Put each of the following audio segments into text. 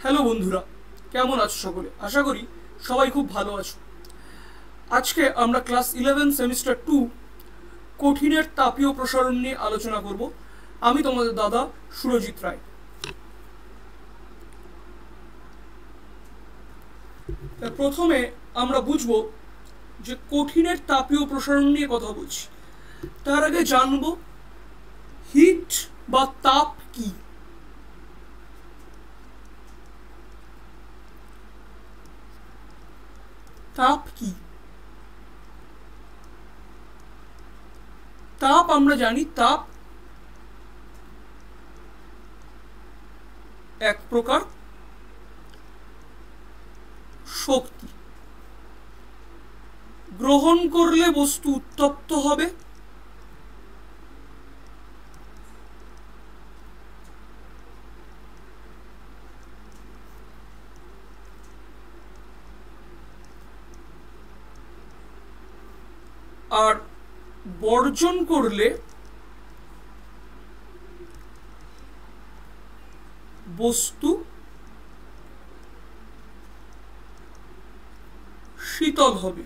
Hello বন্ধুরা, কেমন আছো সকলে? আশা করি সবাই খুব ভালো আছো। আজকে আমরা ক্লাস 11 সেমিস্টার 2 কঠিনের তাপীয় প্রসারণ নিয়ে আলোচনা করব। আমি তোমাদের দাদা সুরজিৎ রায়। প্রথমে আমরা বুঝবো যে কঠিনের তাপীয় প্রসারণ নিয়ে কথা বলছি। তার আগে জানবো হিট বা তাপ কি। তাপ কি? তাপ আমরা জানি, তাপ এক প্রকার শক্তি। গ্রহণ করলে বস্তু উত্তপ্ত হবে, আর বর্জন করলে বস্তু শীতল হবে।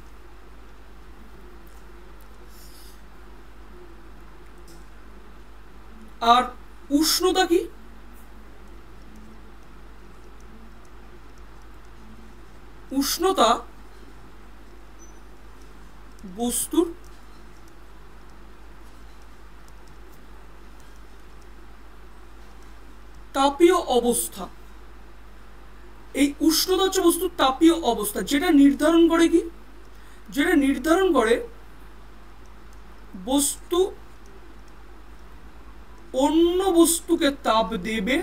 আর উষ্ণতা কি? উষ্ণতা বস্তুর তাপীয় অবস্থা। এই উষ্ণতা হচ্ছে বস্তুর তাপীয় অবস্থা, যেটা নির্ধারণ করে কি? যেটা নির্ধারণ করে বস্তু অন্য বস্তুকে তাপ দেবে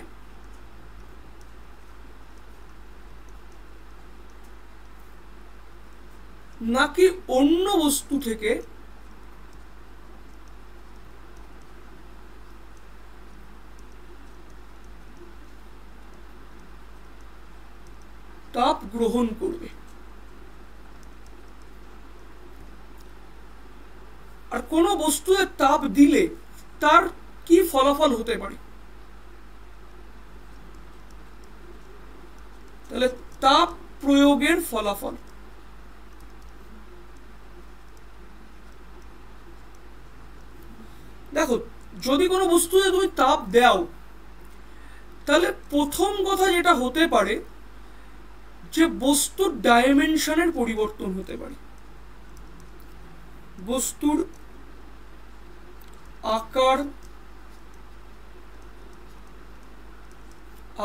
নাকি অন্য বস্তু থেকে তাপ গ্রহণ করবে। আর কোনো বস্তুতে তাপ দিলে তার কি ফলাফল হতে পারে? তাহলে তাপ প্রয়োগের ফলাফল। দেখো, যদি কোনো বস্তুতে তুমি তাপ দাও, তাহলে প্রথম কথা যেটা হতে পারে যে বস্তুর ডাইমেনশনের পরিবর্তন হতে পারে, বস্তুর আকার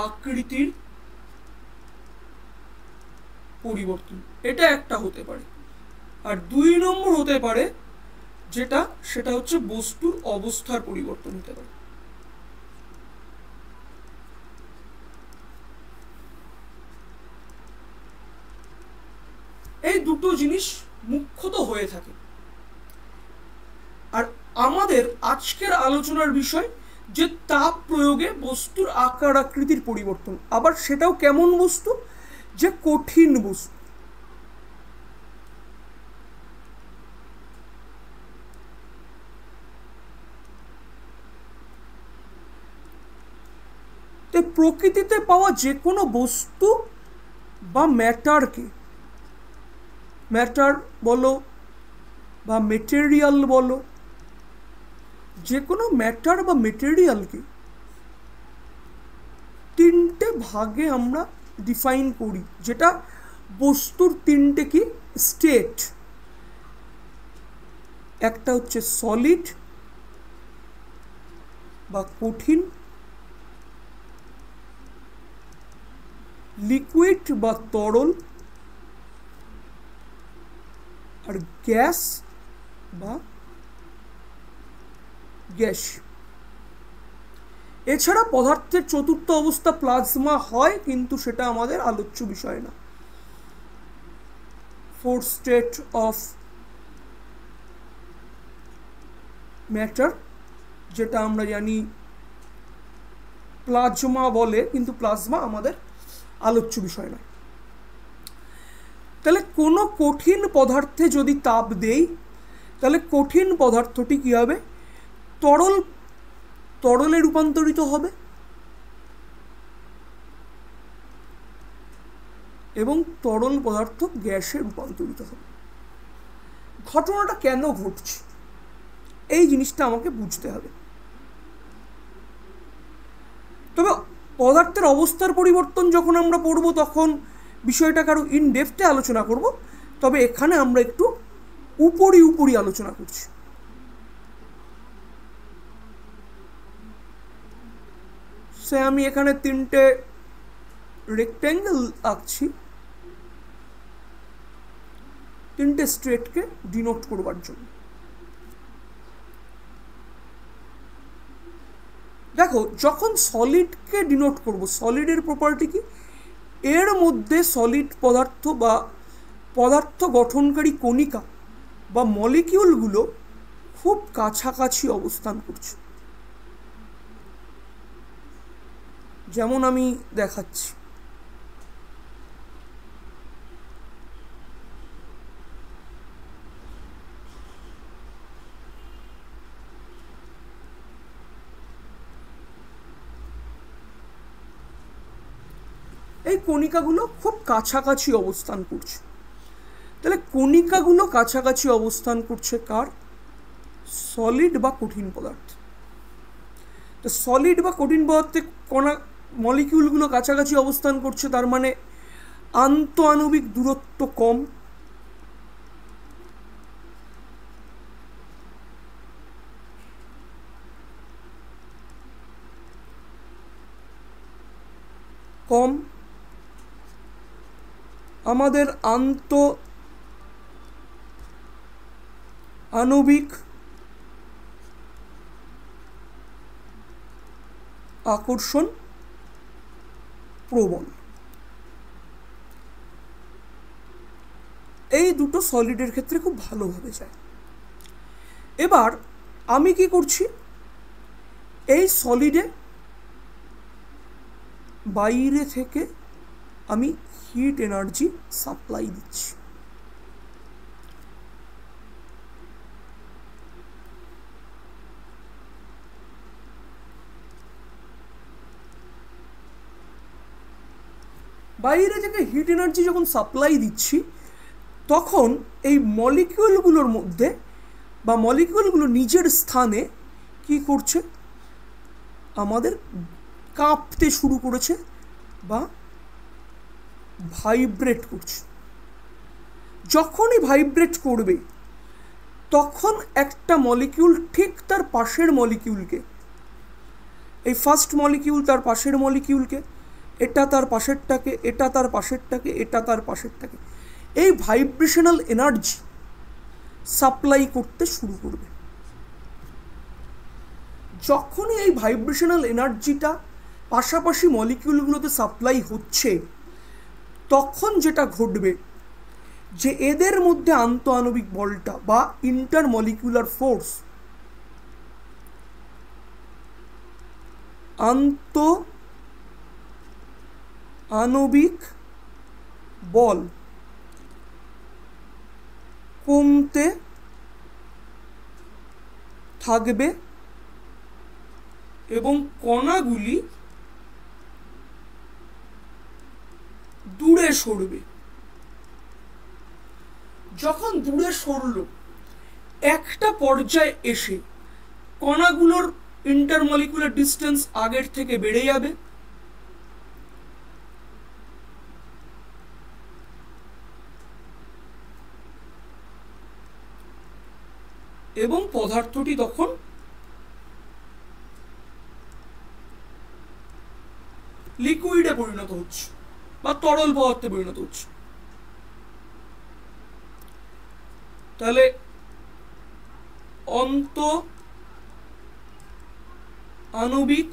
আকৃতির পরিবর্তন, এটা একটা হতে পারে। আর 2 নম্বর হতে পারে সেটা হচ্ছে বস্তুর অবস্থার পরিবর্তন হতে পারে। এই দুটো জিনিস মুখ্যত হয়ে থাকে। আর আমাদের আজকের আলোচনার বিষয় যে তাপ প্রয়োগে বস্তুর আকার আকৃতির পরিবর্তন, আবার সেটাও কেমন বস্তু? যে কঠিন বস্তু। প্রকৃতিতে পাওয়া যে কোনো বস্তু বা ম্যাটার বলো বা মেটেরিয়াল বলো, যে কোনো ম্যাটার বা মেটেরিয়ালকে 3টে ভাগে আমরা ডিফাইন করি, যেটা বস্তুর 3টে কি স্টেট। একটা হচ্ছে সলিড বা কঠিন, লিকুইড বা তরল, আর গ্যাস বা গ্যাস। এছাড়া পদার্থের চতুর্থ অবস্থা প্লাজমা হয়, কিন্তু সেটা আমাদের আলোচ্য বিষয় না। 4 স্টেট অফ ম্যাটার, যেটা আমরা জানি প্লাজমা বলে, কিন্তু প্লাজমা আমাদের আলোচ্য বিষয় নয়। তাহলে কোনো কঠিন পদার্থে যদি তাপ দেই, তাহলে কঠিন পদার্থটি কি হবে? তরলে রূপান্তরিত হবে। এবং তরল পদার্থ গ্যাসে রূপান্তরিত হবে। ঘটনাটা কেন ঘটছে এই জিনিসটা আমাকে বুঝতে হবে। তবে পদার্থের অবস্থার পরিবর্তন যখন আমরা পড়ব তখন বিষয়টাকে আরো ইন ডেপথে আলোচনা করব। তবে এখানে আমরা একটু উপরি আলোচনা করছি। সে আমি এখানে 3টে রেক্ট্যাঙ্গেল আঁকছি, 3টে স্ট্রেটকে ডিনোট করবার জন্য। দেখো, যখন সলিডকে ডিনোট করব, সলিডের প্রপার্টি কি, এর মধ্যে সলিড পদার্থ বা পদার্থ গঠনকারী কণিকা বা মলিকিউলগুলো খুব কাছাকাছি অবস্থান করছে। যেমন আমি দেখাচ্ছি, এই কণিকাগুলো খুব কাছাকাছি অবস্থান করছে। তাহলে কণিকাগুলো কাছাকাছি অবস্থান করছে কার? সলিড বা কঠিন পদার্থ। তো সলিড বা কঠিন পদার্থে কণা মলিকিউলগুলো কাছাকাছি অবস্থান করছে, তার মানে আন্তঃআণবিক দূরত্ব কম। কম আমাদের আণবিক আকর্ষণ প্রবল। এই দুটো সলিডের ক্ষেত্রে খুব ভালোভাবে যায়। এবার আমি কি করছি, এই সলিডে বাইরে থেকে আমি হিট এনার্জি সাপ্লাই দিচ্ছি। বাইরে থেকে হিট এনার্জি যখন সাপ্লাই দিচ্ছি, তখন এই মলিকিউলগুলোর মধ্যে বা মলিকিউলগুলো নিজের স্থানে কি করছে, আমাদের কাঁপতে শুরু করেছে বা ভাইব্রেট করছে। যখনই ভাইব্রেট করবে তখন একটা মলিকিউল ঠিক তার পাশের মলিকিউলকে, এই ফার্স্ট মলিকিউল তার পাশের মলিকিউলকে, এটা তার পাশেরটাকে, এটা তার পাশেরটাকে, এটা তার পাশেরটাকে, এই ভাইব্রেশনাল এনার্জি সাপ্লাই করতে শুরু করবে। যখনই এই ভাইব্রেশনাল এনার্জিটা পাশাপাশি মলিকিউলগুলোতে সাপ্লাই হচ্ছে, তখন যেটা ঘটবে যে এদের মধ্যে আন্তঃআণবিক বলটা বা ইন্টারমলিকুলার ফোর্স, আণবিক বল কমতে থাকবে এবং কণাগুলি দূরে সরবে। যখন দূরে সরল, একটা পর্যায়ে এসে কণাগুলোর ইন্টারমলিকুলার ডিস্টেন্স আগের থেকে বেড়ে যাবে, এবং পদার্থটি তখন লিকুইডে পরিণত হচ্ছে বা তরল পদার্থে পরিণত হচ্ছে। তাহলে আণবিক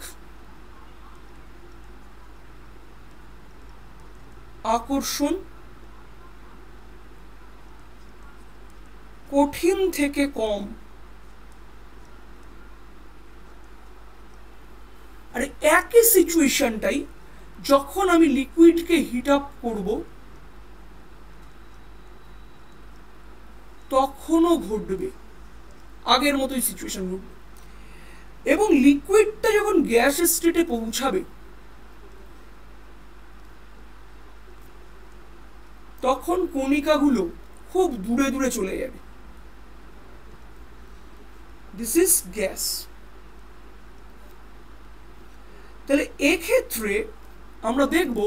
আকর্ষণ কঠিন থেকে কম। আর একই সিচুয়েশনটাই যখন আমি লিকুইডকে হিট আপ করব তখনও ঘটবে, আগের মতোই সিচুয়েশন ঘটবে। এবং লিকুইডটা যখন গ্যাস স্টেটে পৌঁছাবে, তখন কণিকাগুলো খুব দূরে দূরে চলে যাবে। This is gas. তাহলে এক্ষেত্রে আমরা দেখব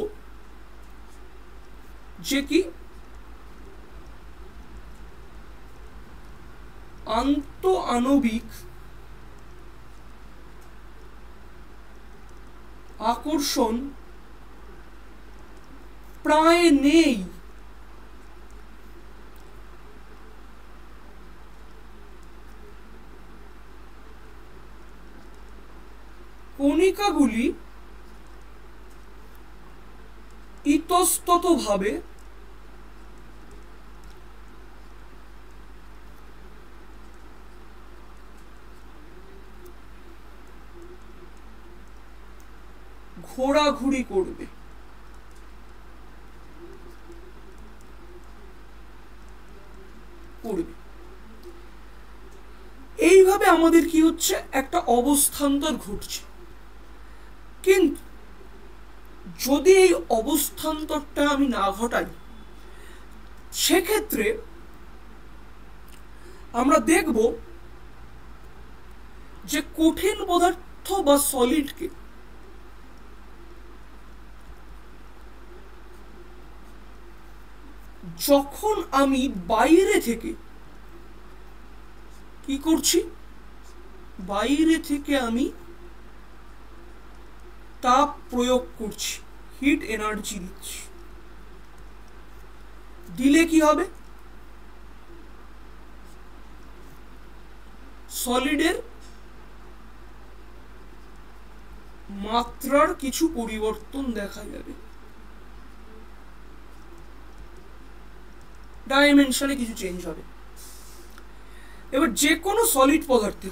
যে কি আন্তঃআণবিক আকর্ষণ প্রায় নেই। কণিকাগুলি ইতস্ততভাবে ঘোরাঘুরি করবে। এইভাবে আমাদের কি হচ্ছে, একটা অবস্থান্তর ঘটছে। কিন্তু যদি এই অবস্থান্তরটা আমি না ঘটাই, সেক্ষেত্রে আমরা দেখব যে কঠিন পদার্থ বা সলিডকে যখন আমি বাইরে থেকে কি করছি, বাইরে থেকে আমি তাপ প্রয়োগ করছি, হিট এনার্জি দিচ্ছি, দিলে কি হবে, সলিডের মাত্রার কিছু পরিবর্তন দেখা যাবে, ডাইমেনশনে কিছু চেঞ্জ হবে। এবার যে কোনো সলিড পদার্থে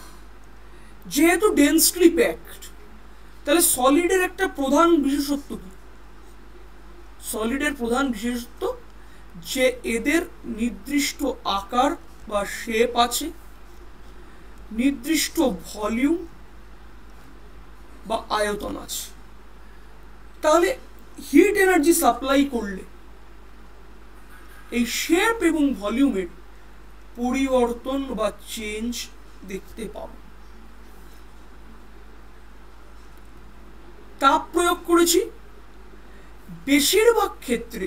যেহেতু ডেন্সলি প্যাকড, তাহলে সলিডের একটা প্রধান বিশেষত্ব কি, সলিডের প্রধান বিশেষত্ব যে এদের নির্দিষ্ট আকার বা শেপ আছে, নির্দিষ্ট ভলিউম বা আয়তন আছে। তাহলে হিট এনার্জি সাপ্লাই করলে এই শেপ এবং ভলিউমের পরিবর্তন বা চেঞ্জ দেখতে পাবো। তাপ প্রয়োগ করেছি, বেশিরভাগ ক্ষেত্রে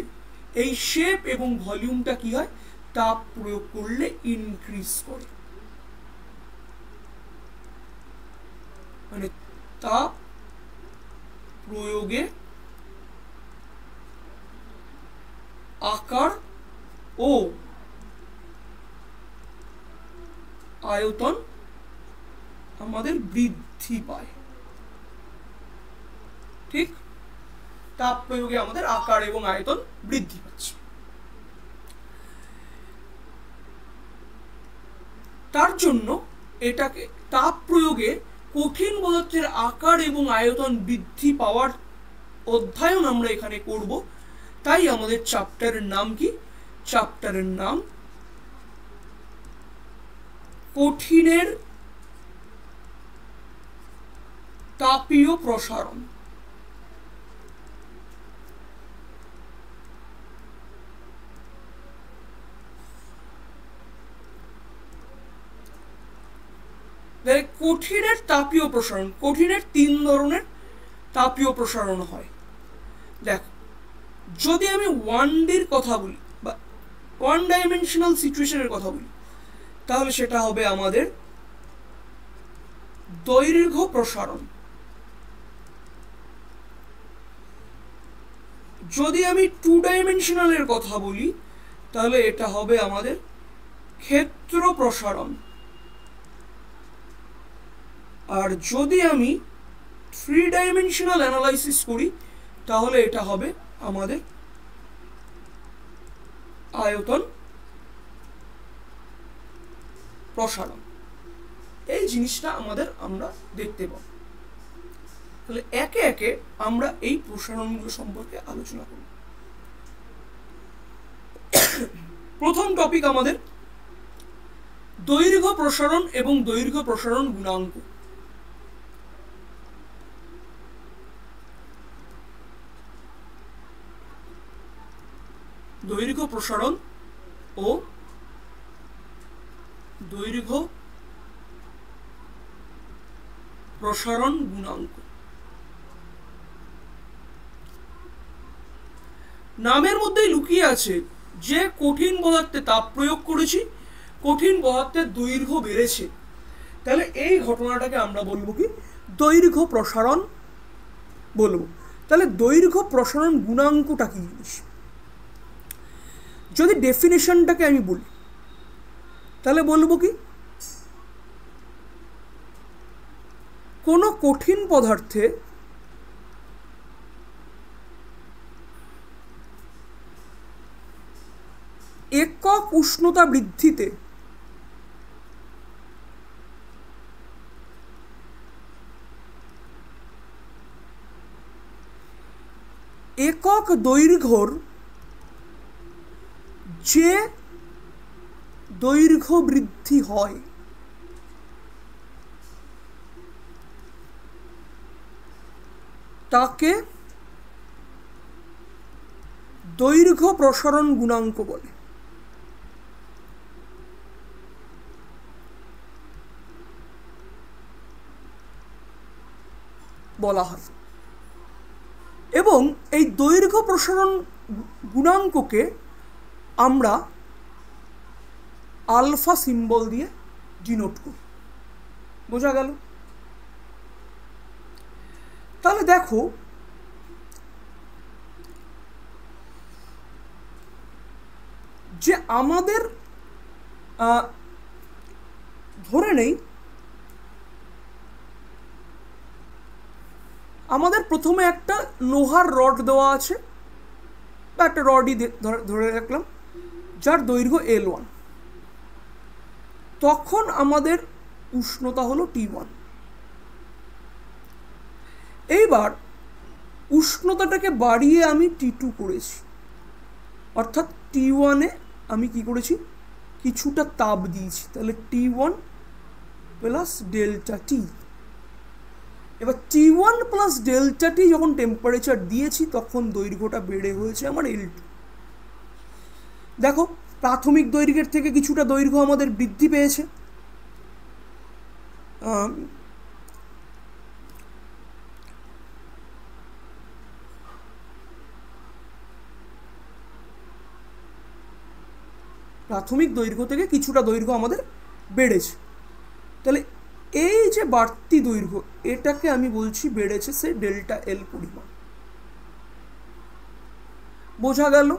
এই শেপ এবং ভলিউমটা কি হয়, তাপ প্রয়োগ করলে ইনক্রিজ করে, মানে তাপ প্রয়োগে আকার ও আয়তন আমাদের বৃদ্ধি পায়। ঠিক, তাপ প্রয়োগে আমাদের আকার এবং আয়তন বৃদ্ধি পাচ্ছে। তার জন্য এটাকে তাপ প্রয়োগে কঠিন পদার্থের আকার এবং আয়তন বৃদ্ধি পাওয়ার অধ্যয়ন আমরা এখানে করব। তাই আমাদের চ্যাপ্টারের নাম কি, চ্যাপ্টারের নাম কঠিনের তাপীয় প্রসারণ। কঠিনের তাপীয় প্রসারণ, কঠিনের 3 ধরনের তাপীয় প্রসারণ হয়। দেখো, যদি আমি 1D কথা বলি বা 1 ডাইমেনশনাল সিচুয়েশনের কথা বলি, তাহলে সেটা হবে আমাদের দৈর্ঘ্য প্রসারণ। যদি আমি 2 ডাইমেনশনালের কথা বলি, তাহলে এটা হবে আমাদের ক্ষেত্র প্রসারণ। আর যদি আমি 3 ডাইমেনশনাল অ্যানালাইসিস করি, তাহলে এটা হবে আমাদের আয়তন প্রসারণ। এই জিনিসটা আমরা দেখতে পাব। তাহলে একে একে আমরা এই প্রসারণগুলো সম্পর্কে আলোচনা করব। প্রথম টপিক আমাদের দৈর্ঘ্য প্রসারণ এবং দৈর্ঘ্য প্রসারণ গুণাঙ্ক। দৈর্ঘ্য প্রসারণ ও দৈর্ঘ্য প্রসারণ গুণাঙ্ক। নামের মধ্যেই লুকিয়ে আছে যে কঠিন পদার্থে তাপ প্রয়োগ করেছি, কঠিন পদার্থের দৈর্ঘ্য বেড়েছে। তাহলে এই ঘটনাটাকে আমরা বলবো কি, দৈর্ঘ্য প্রসারণ বলবো। তাহলে দৈর্ঘ্য প্রসারণ গুণাঙ্কটা কি জিনিস, যদি ডেফিনেশনটাকে আমি বলি তাহলে বলবো কি, কোনো কঠিন পদার্থে একক উষ্ণতা বৃদ্ধিতে একক দৈর্ঘ্যর যে দৈর্ঘ্য বৃদ্ধি হয় তাকে দৈর্ঘ্য প্রসারণ গুণাঙ্ক বলে। বলা হয় এবং এই দৈর্ঘ্য প্রসারণ গুণাঙ্ককে আমরা আলফা সিম্বল দিয়ে ডিনোট করি। বোঝা গেল? তাহলে দেখো যে আমাদের ধরে নেই আমাদের প্রথমে একটা লোহার রড দেওয়া আছে বা একটা রডই ধরে রাখলাম যার দৈর্ঘ্য L1, তখন আমাদের উষ্ণতা হলো T1। এইবার উষ্ণতাটাকে বাড়িয়ে আমি T2 করেছি, অর্থাৎ T1-এ আমি কি করেছি, কিছুটা তাপ দিয়েছি। তাহলে T1 প্লাস ডেল্টা টি। এবার T1 প্লাস ডেল্টা টি যখন টেম্পারেচার দিয়েছি তখন দৈর্ঘ্যটা বেড়ে হয়েছে আমার L2। দেখো প্রাথমিক দৈর্ঘ্যের থেকে কিছুটা দৈর্ঘ্য আমাদের বৃদ্ধি পেয়েছে। প্রাথমিক দৈর্ঘ্য থেকে কিছুটা দৈর্ঘ্য আমাদের বেড়েছে। তাহলে এই যে বাড়তি দৈর্ঘ্য এটাকে আমি বলছি বেড়েছে সে ডেল্টা এল পরিমাণ। বোঝা গেল?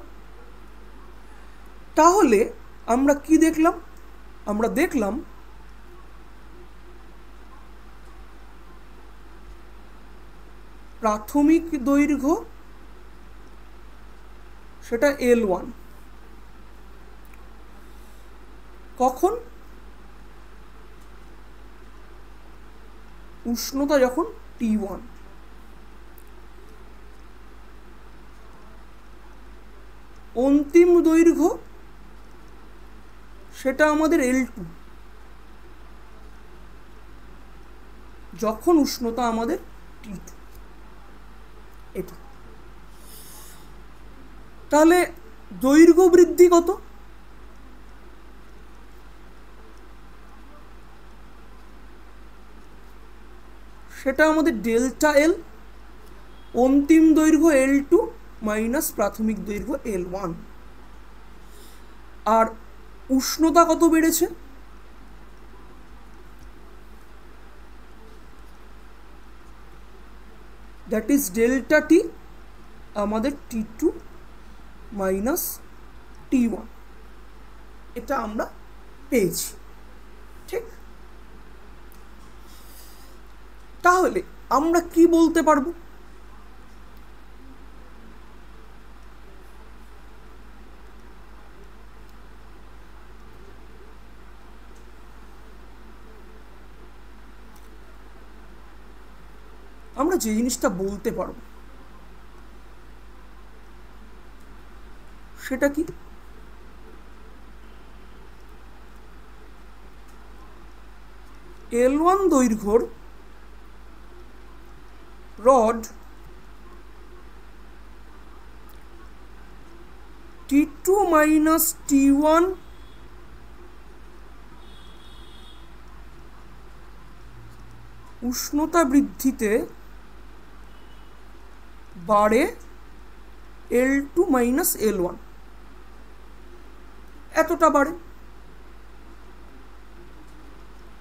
তাহলে আমরা কি দেখলাম, আমরা দেখলাম প্রাথমিক দৈর্ঘ্য সেটা L1, কখন, উষ্ণতা যখন T1। অন্তিম দৈর্ঘ্য সেটা আমাদের L2, যখন উষ্ণতা আমাদের T2। এটা তাহলে দৈর্ঘ্য বৃদ্ধি কত, সেটা আমাদের ডেল্টা এল, অন্তিম দৈর্ঘ্য L2 মাইনাস প্রাথমিক দৈর্ঘ্য L1। আর উষ্ণতা কত বেড়েছে, দ্যাট ইজ ডেল্টা টি আমাদের T2 মাইনাস T1। এটা আমরা পেয়েছি, ঠিক? তাহলে আমরা কি বলতে পারবো, আমরা যে জিনিসটা বলতে পারবো সেটা কি, L1 দৈর্ঘ্যর rod T2 minus T1 উষ্ণতা বৃদ্ধিতে বাড়ে L2 মাইনাস L1, এতটা বাড়ে।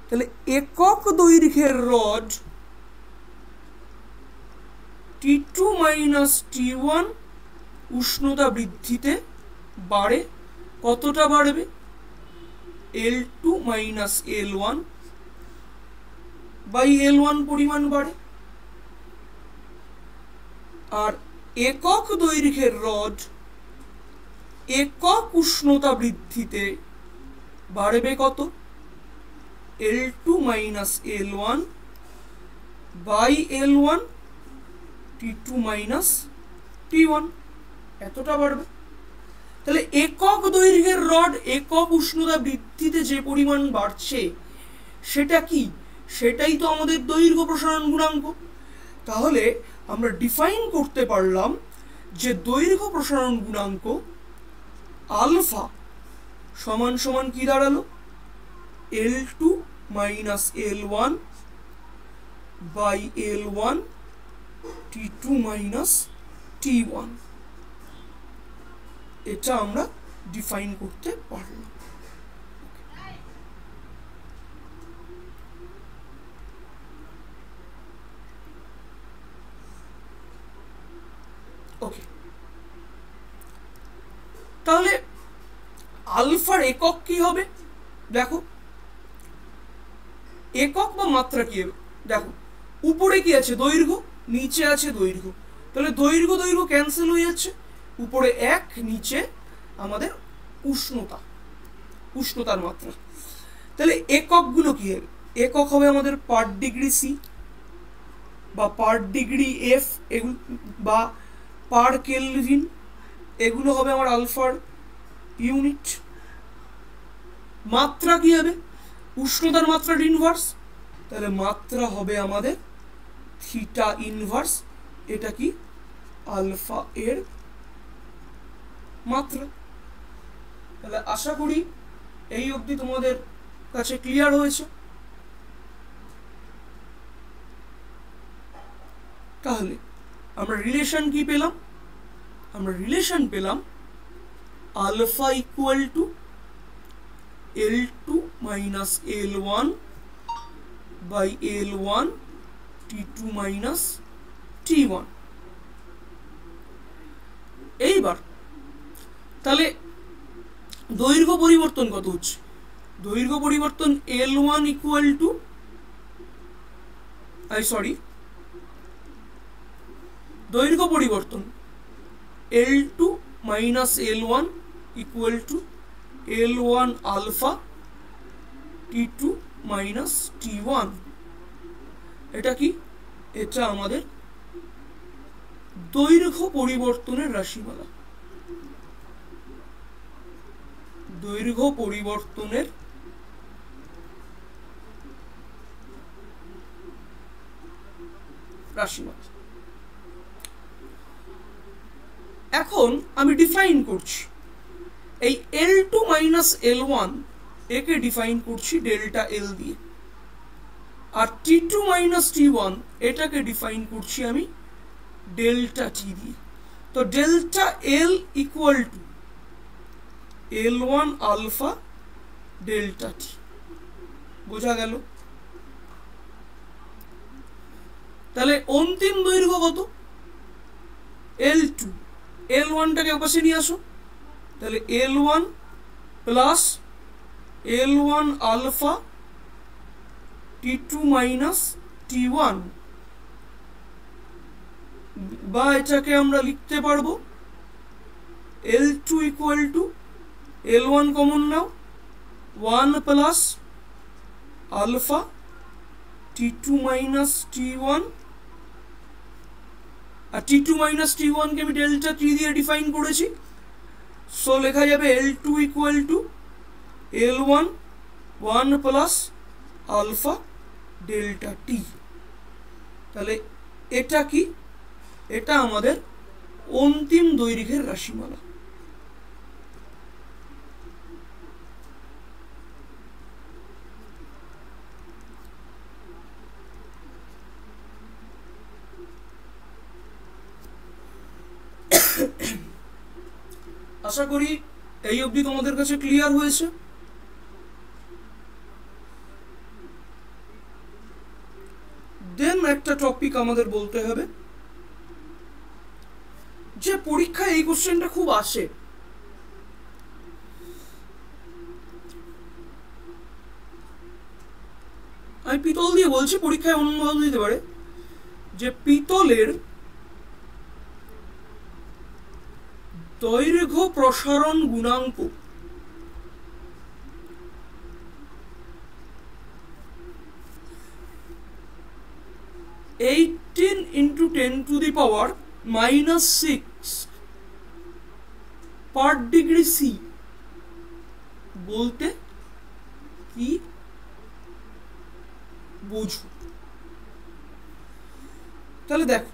তাহলে একক দৈর্ঘ্যের রড T2 মাইনাস T1 উষ্ণতা বৃদ্ধিতে বাড়ে, কতটা বাড়বে? L2 minus L1 by L1 পরিমাণ বাড়ে। আর একক দৈর্ঘ্যের রড একক উষ্ণতা বৃদ্ধিতে বাড়বে কত? L2 minus L1 by L1 T2 minus T1, এতটা বাড়বে। তাহলে একক দৈর্ঘ্যের রড একক উষ্ণতা বৃদ্ধিতে যে পরিমাণ বাড়ছে সেটা কি? সেটাই তো আমাদের দৈর্ঘ্য প্রসারণ গুণাঙ্ক। তাহলে আমরা ডিফাইন করতে পারলাম যে দৈর্ঘ্য প্রসারণ গুণাঙ্ক আলফা সমান সমান কি দাঁড়ালো? L2 minus L1 by L1 T2 minus T1, এটা আমরা ডিফাইন করতে পারলাম। ওকে, তাহলে আলফার একক কি হবে? দেখো একক বা মাত্রা কি হবে? দেখো উপরে কি আছে? দৈর্ঘ্য, নিচে আছে দৈর্ঘ্য। তাহলে দৈর্ঘ্য দৈর্ঘ্য ক্যান্সেল হয়ে যাচ্ছে, উপরে এক, নিচে আমাদের উষ্ণতা, উষ্ণতার মাত্রা। তাহলে এককগুলো কি হবে? একক হবে আমাদের পার ডিগ্রি সি বা পার ডিগ্রি এফ, এগুলো বা পার কেলভিন, এগুলো হবে আমার আলফার ইউনিট। মাত্রা কি হবে? উষ্ণতার মাত্রার ইনভার্স, তাহলে মাত্রা হবে আমাদের থিটা ইনভার্স, এটা কি? আলফা এর মাত্রা। তাহলে আশা করি এই অবধি তোমাদের কাছে ক্লিয়ার হয়েছে। তাহলে আমরা রিলেশন কি পেলাম? আমরা রিলেশন পেলাম alpha equal to L2 minus L1 by L1 T2 minus T1। এইবার তাহলে দৈর্ঘ্য পরিবর্তন কত হচ্ছে? দৈর্ঘ্য পরিবর্তন L1 ইকুয়াল টু দৈর্ঘ্য পরিবর্তন L2 minus L1 equal to L1 alpha T2 minus T1। এটা কি? এটা আমাদের দৈর্ঘ্য পরিবর্তনের রাশিমালা। দৈর্ঘ্য পরিবর্তনের রাশিমালা। এখন আমি ডিফাইন করছি এই L2 মাইনাস L1, একে ডিফাইন করছি ডেল্টা L দিয়ে, আর T2 মাইনাস T1 এটাকে ডিফাইন করছি আমি ডেল্টা T দিয়ে। তো delta L equal to L1 alpha delta T, বোঝা গেল? তাহলে অন্তিম দৈর্ঘ্য কত? L2, L1টাকে পাশে নিয়ে আসো, তাহলে L1 plus L1 alpha T2 minus T1, বা এটাকে আমরা লিখতে পারবো L2 equal to L1 common now 1 plus alpha T2 minus T1, আর T2 মাইনাস T1 কে আমি ডেল্টা T দিয়ে ডিফাইন করেছি। সো লেখা যাবে L2 equal to L1 1 plus alpha delta T। তাহলে এটা কি? এটা আমাদের অন্তিম দৈর্ঘ্যের রাশিমালা। আশা করি এই অবধি তোমাদের কাছে ক্লিয়ার হয়েছে। দেন একটা টপিক আমাদের বলতে হবে, যে পরীক্ষায় এই কোশ্চেনটা খুব আসে। আমি পিতল দিয়ে বলছি, পরীক্ষায় অন্যভাবে দিতে পারে, যে পিতলের দৈর্ঘ্য প্রসারণ গুণাঙ্ক eighteen into 10⁻⁻6 per degree C বলতে কি বুঝো? তাহলে দেখো,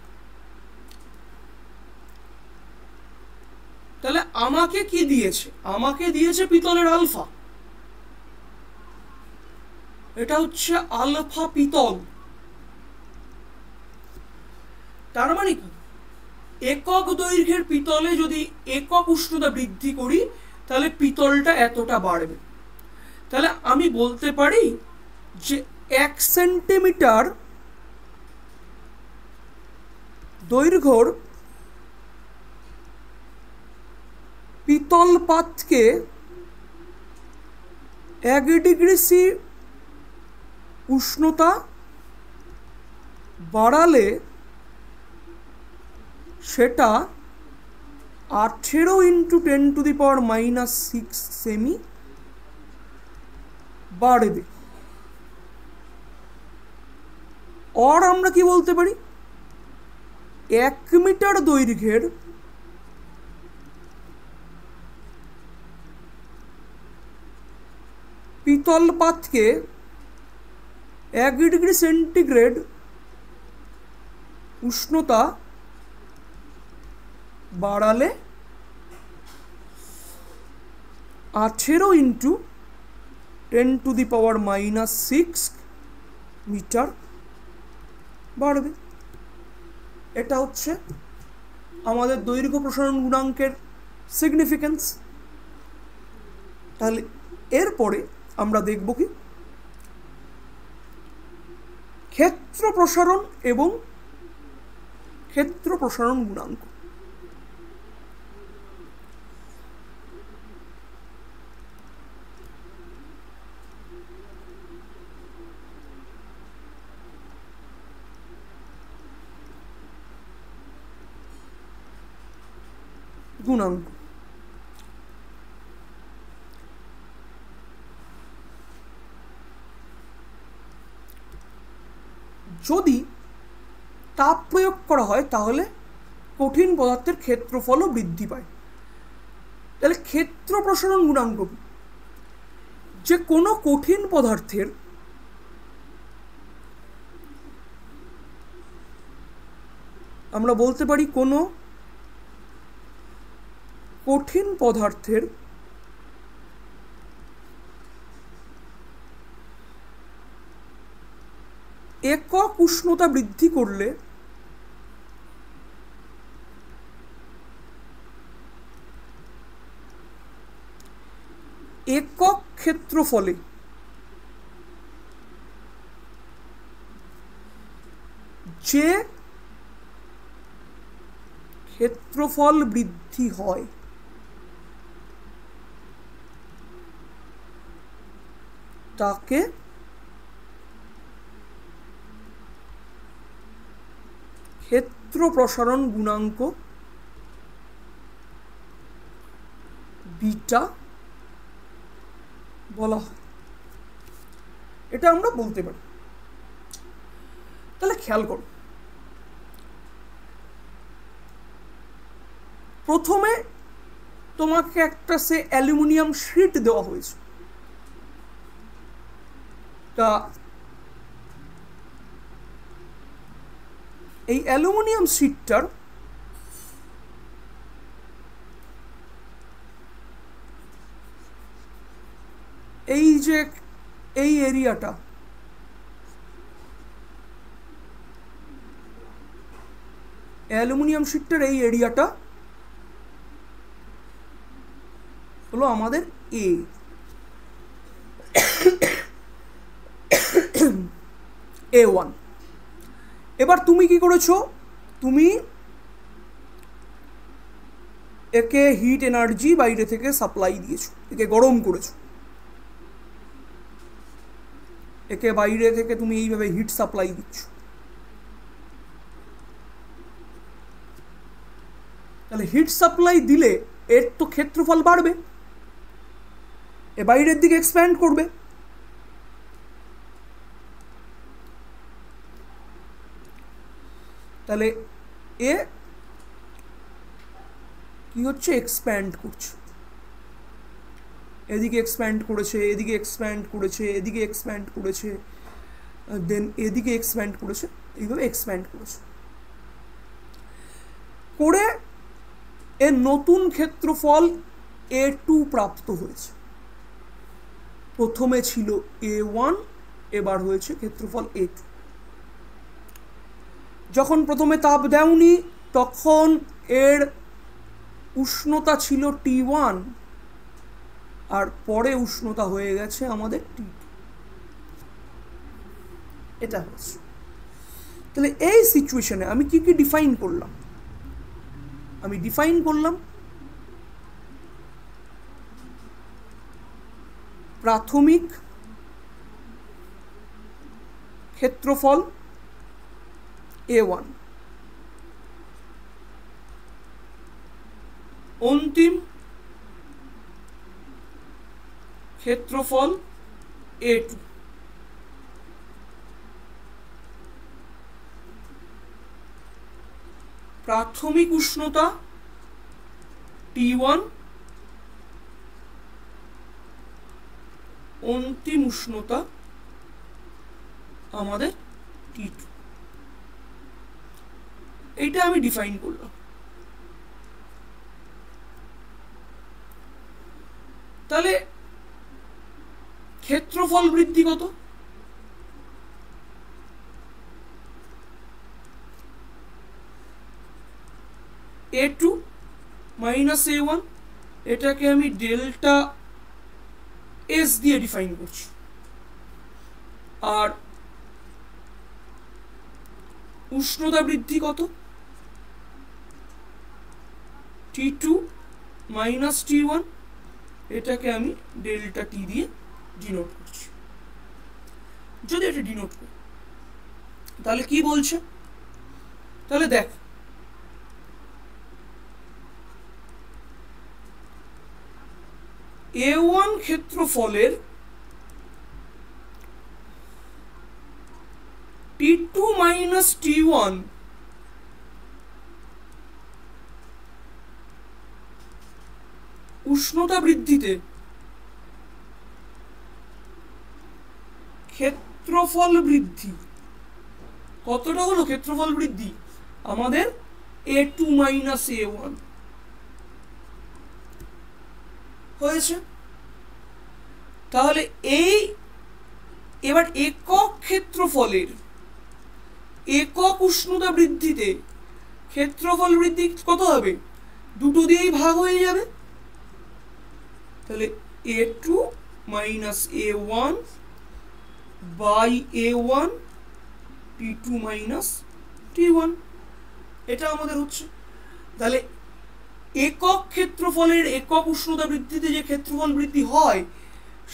তাহলে আমাকে কি দিয়েছে? আমাকে দিয়েছে পিতলের আলফা, এটা হচ্ছে আলফা পিতল। তার মানে কি, একক দৈর্ঘ্যের পিতলে যদি একক উষ্ণতা বৃদ্ধি করি তাহলে পিতলটা এতটা বাড়বে। তাহলে আমি বলতে পারি যে 1 সেন্টিমিটার দৈর্ঘ্যর পিতল পাতকে 1 ডিগ্রি সি উষ্ণতা বাড়ালে সেটা 18 ইন্টু 10⁻⁻6 সেমি বাড়বে। আর আমরা কি বলতে পারি, 1 মিটার দৈর্ঘ্যের পিতল পাতকে 1 ডিগ্রি সেন্টিগ্রেড উষ্ণতা বাড়ালে 18 ইন্টু 10⁻⁻6 মিটার বাড়বে। এটা হচ্ছে আমাদের দৈর্ঘ্য প্রসারণ গুণাঙ্কের সিগনিফিকেন্স। তাহলে এরপরে আমরা দেখব কি, ক্ষেত্র প্রসারণ এবং ক্ষেত্র প্রসারণ গুণাঙ্ক। গুণাঙ্ক যদি তাপ প্রয়োগ করা হয় তাহলে কঠিন পদার্থের ক্ষেত্রফলও বৃদ্ধি পায়। তাহলে ক্ষেত্র প্রসারণ গুণাঙ্ক কি? যে কোনো কঠিন পদার্থের আমরা বলতে পারি, কোনো কঠিন পদার্থের একক উষ্ণতা বৃদ্ধি করলে একক ক্ষেত্রফলে যে ক্ষেত্রফল বৃদ্ধি হয় তাকে ক্ষেত্র প্রসারণ গুণাঙ্ক বিটা বলা হয়। এটা আমরা বলতে পারি। তাহলে খেয়াল করো, প্রথমে তোমাকে একটা সে অ্যালুমিনিয়াম শিট দেওয়া হয়েছে। তা এই অ্যালুমিনিয়াম শিটটার এই যে এই এরিয়াটা, অ্যালুমিনিয়াম শিটটার এই এরিয়াটা হলো আমাদের এ। A1। এবার তুমি কি করেছো, তুমি একে হিট এনার্জি বাইরে থেকে সাপ্লাই দিয়েছো, একে গরম করেছো, একে বাইরে থেকে তুমি এইভাবে হিট সাপ্লাই দিচ্ছ। তাহলে হিট সাপ্লাই দিলে এর তো ক্ষেত্রফল বাড়বে, এ বাইরের দিকে এক্সপ্যান্ড করবে। তাহলে এ কি হচ্ছে, এক্সপ্যান্ড করছে, এদিকে এক্সপ্যান্ড করেছে, এদিকে এক্সপ্যান্ড করেছে, এদিকে এক্সপ্যান্ড করেছে, দেন এদিকে এক্সপ্যান্ড করেছে, এইভাবে এক্সপ্যান্ড করেছে করে এর নতুন ক্ষেত্রফল A2 প্রাপ্ত হয়েছে। প্রথমে ছিল A1, এবার হয়েছে ক্ষেত্রফল A2। যখন প্রথমে তাপ দেওনি তখন এর উষ্ণতা ছিল T1, আর পরে উষ্ণতা হয়ে গেছে আমাদের T2। এটা হচ্ছে। তাহলে এই সিচুয়েশনে আমি কি কি ডিফাইন করলাম, আমি ডিফাইন করলাম প্রাথমিক ক্ষেত্রফল A1, অন্তিম ক্ষেত্রফল A2, প্রাথমিক উষ্ণতা T1, অন্তিম উষ্ণতা আমাদের T2। এইটা আমি ডিফাইন করলাম। তাহলে ক্ষেত্রফল বৃদ্ধি কত? A2 মাইনাস A1, এটাকে আমি ডেল্টা এস দিয়ে ডিফাইন করছি। আর উষ্ণতা বৃদ্ধি কত? T2 মাইনাস T1, এটাকে আমি ডেল্টা টি দিয়ে ডিনোট করছি। যদি এটা ডিনোট করি তাহলে কি বলছে, তাহলে দেখ A1 ক্ষেত্রফলের T2 মাইনাস T1 উষ্ণতা বৃদ্ধিতে ক্ষেত্রফল বৃদ্ধি কতটা হলো? ক্ষেত্রফল বৃদ্ধি আমাদের A2 মাইনাস A1 হয়েছে। তাহলে এই এবার একক ক্ষেত্রফলের একক উষ্ণতা বৃদ্ধিতে ক্ষেত্রফল বৃদ্ধি কত হবে? দুটো দিয়েই ভাগ হয়ে যাবে। তাহলে A2 minus A1 by A1 T2 minus T1, এটা আমাদের হচ্ছে। তাহলে একক ক্ষেত্রফলের একক উষ্ণতা বৃদ্ধিতে যে ক্ষেত্রফল বৃদ্ধি হয়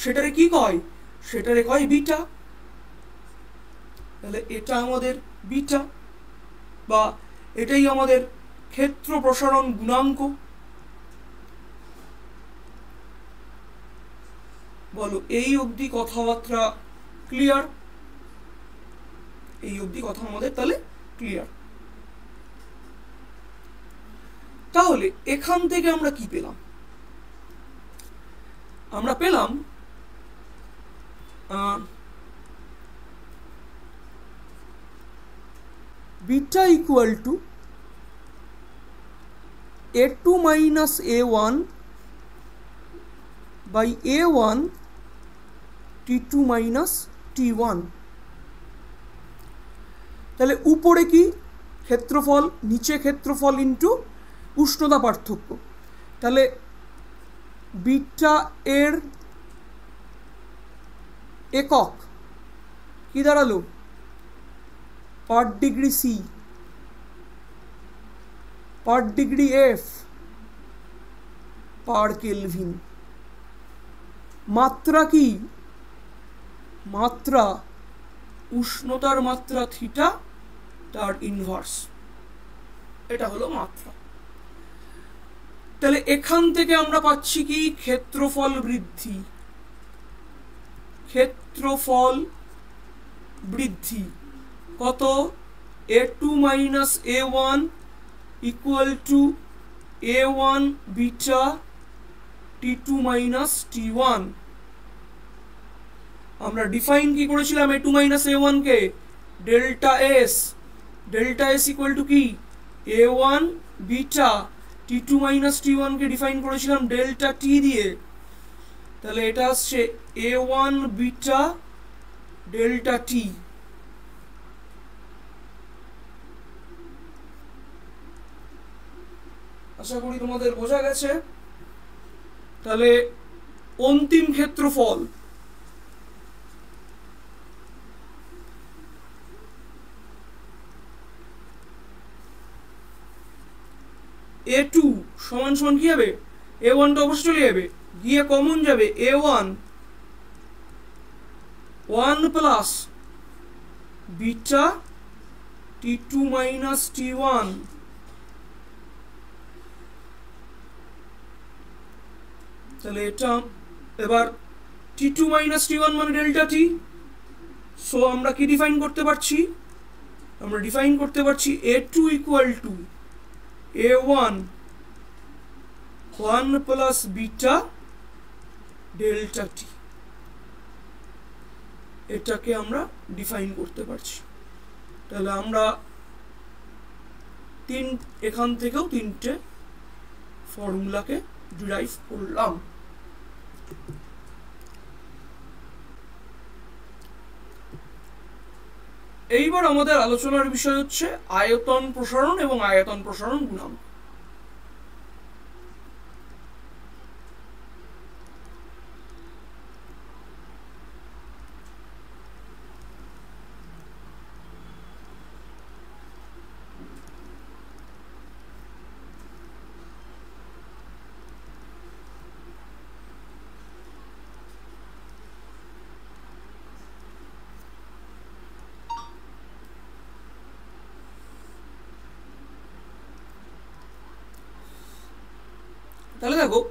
সেটারে কি কয়? সেটারে কয় বিটা। তাহলে এটা আমাদের বিটা, বা এটাই আমাদের ক্ষেত্র প্রসারণ গুণাঙ্ক। বলো এই অবধি কথাবার্তা ক্লিয়ার? এই অবধি কথা আমাদের তাহলে ক্লিয়ার। তাহলে এখান থেকে আমরা কি পেলাম? আমরা পেলাম beta equal to A2 minus A1 by A1 T2 minus T1। তাহলে উপরে কি ক্ষেত্রফল, নিচে ক্ষেত্রফল ইন্টু উষ্ণতা পার্থক্য। তাহলে বিটা এর একক কি দাঁড়ালো? Per degree C, per degree F, per kelvin. মাত্রা কি? মাত্রা উষ্ণতার মাত্রা থিটা তার ইনভার্স, এটা হলো মাত্রা। তাহলে এখান থেকে আমরা পাচ্ছি কি? ক্ষেত্রফল বৃদ্ধি। ক্ষেত্রফল বৃদ্ধি কত? a2 minus a1 equal two a1 beta t2 minus t1। আমরা ডিফাইন কি করেছিলাম a2 minus a1 K? Delta S. Delta S equal to কি? a1 beta t2 minus t1 কে ডিফাইন করেছিলাম ডেল্টা t দিয়ে। তাহলে এটা আসছে a1 বিটা ডেল্টা t। আশা করি তোমাদের বোঝা গেছে। তাহলে অন্তিম ক্ষেত্রফল a2 সমান সমান কি হবে? a1 টা অবশ্যই চলে যাবে, গিয়ে কমন যাবে a1 1 plus beta t2 minus t1। তাহলে এটা এবার t2 মাইনাস t1 মানে ডেল্টা t। সো আমরা কি ডিফাইন করতে পারছি? আমরা ডিফাইন করতে পারছি a2 equal two a1 1 plus beta delta t। এটাকে আমরা ডিফাইন করতে পারছি। তাহলে আমরা এখান থেকেও তিনটে ফর্মুলাকে ডিরাইভ করলাম। এইবার আমাদের আলোচনার বিষয় হচ্ছে আয়তন প্রসারণ এবং আয়তন প্রসারণ গুণাঙ্ক। তাহলে দেখো,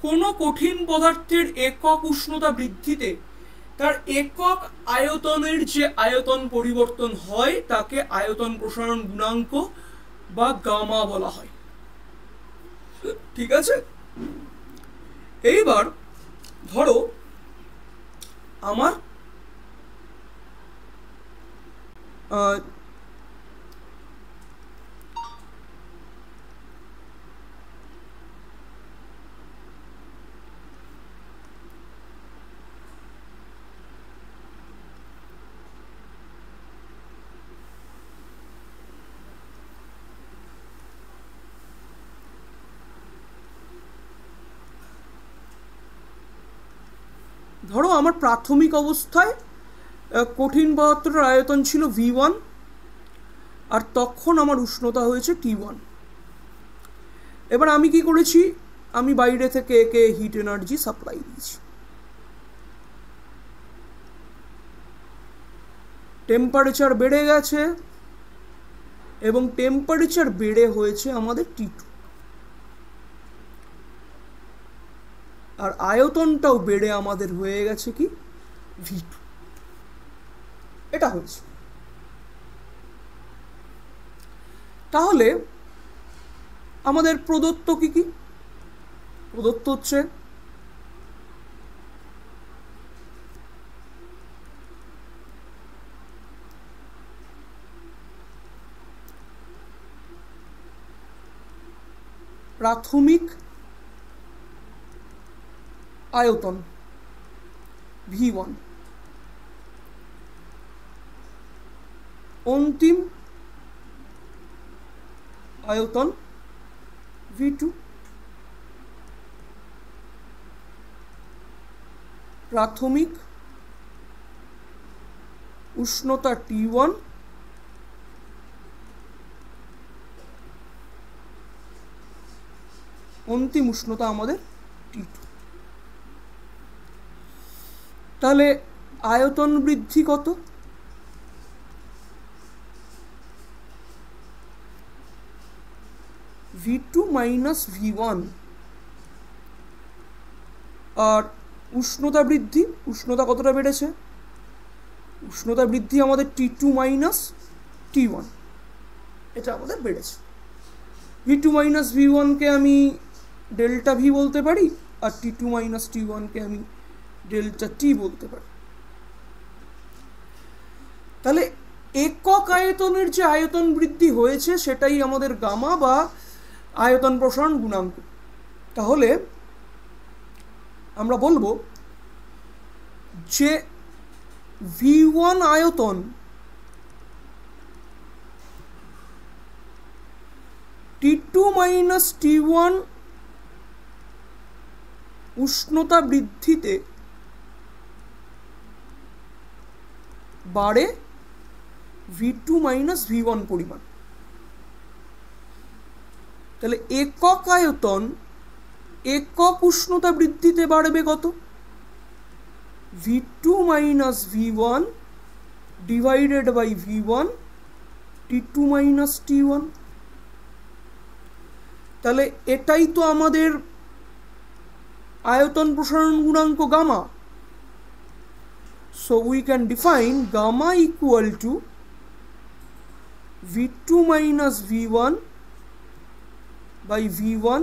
কোনো কঠিন পদার্থের একক উষ্ণতা বৃদ্ধিতে তার একক আয়তনের যে আয়তন পরিবর্তন হয় তাকে আয়তন প্রসারণ গুণাঙ্ক বা গামা বলা হয়। ঠিক আছে? এইবার ধরো আমার প্রাথমিক অবস্থায় কঠিন পদার্থটার আয়তন ছিল V1 আর তখন আমার উষ্ণতা হয়েছে T1। এবার আমি কি করেছি? আমি বাইরে থেকে একে হিট এনার্জি সাপ্লাই দিয়েছি। টেম্পারেচার বেড়ে গেছে এবং টেম্পারেচার বেড়ে হয়েছে আমাদের T2, আর আয়তনটাও বেড়ে আমাদের হয়ে গেছে কি V2। এটা হয়েছে। তাহলে আমাদের প্রদত্ত কি কি? প্রদত্ত হচ্ছে প্রাথমিক আয়তন V1, অন্তিম আয়তন V2। প্রাথমিক উষ্ণতা T1 অন্তিম উষ্ণতা আমাদের T2। তাহলে আয়তন বৃদ্ধি কত? V2 minus V1। আর উষ্ণতা বৃদ্ধি, উষ্ণতা কতটা বেড়েছে? উষ্ণতা বৃদ্ধি আমাদের T2 মাইনাস T1, এটা আমাদের বেড়েছে। V2 মাইনাস V1কে আমি ডেল্টা ভি বলতে পারি, আর T2 মাইনাস T1কে আমি ডেল্টা টি বলতে পারি। তাহলে একক আয়তনের যে আয়তন বৃদ্ধি হয়েছে সেটাই আমাদের গামা বা আয়তন প্রসারণ গুণাঙ্ক। তাহলে আমরা বলবো যে V1 আয়তন T2 মাইনাস T1 উষ্ণতা বৃদ্ধিতে বাড়ে V2 মাইনাস V1 পরিমাণ। তাহলে একক আয়তন একক উষ্ণতা বৃদ্ধিতে বাড়বে কত? V2 minus V1 divided by V1 T2 minus T1। তাহলে এটাই তো আমাদের আয়তন প্রসারণ গুণাঙ্ক gamma. So we can define gamma equal to V2 minus V1 by V1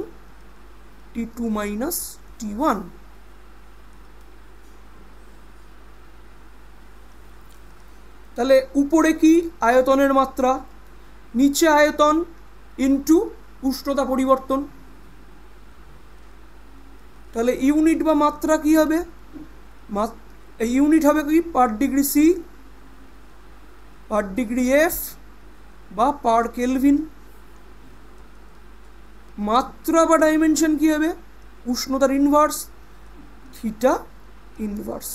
T2 minus T1। তাহলে উপরে কি? আয়তনের মাত্রা, নিচে আয়তন ইনটু উষ্ণতা পরিবর্তন। তাহলে ইউনিট বা মাত্রা কি হবে? ইউনিট হবে কি? Per degree C, per degree F বা পার কেলভিন। মাত্রা বা ডাইমেনশন কি হবে? উষ্ণতার ইনভার্স, থিটা ইনভার্স।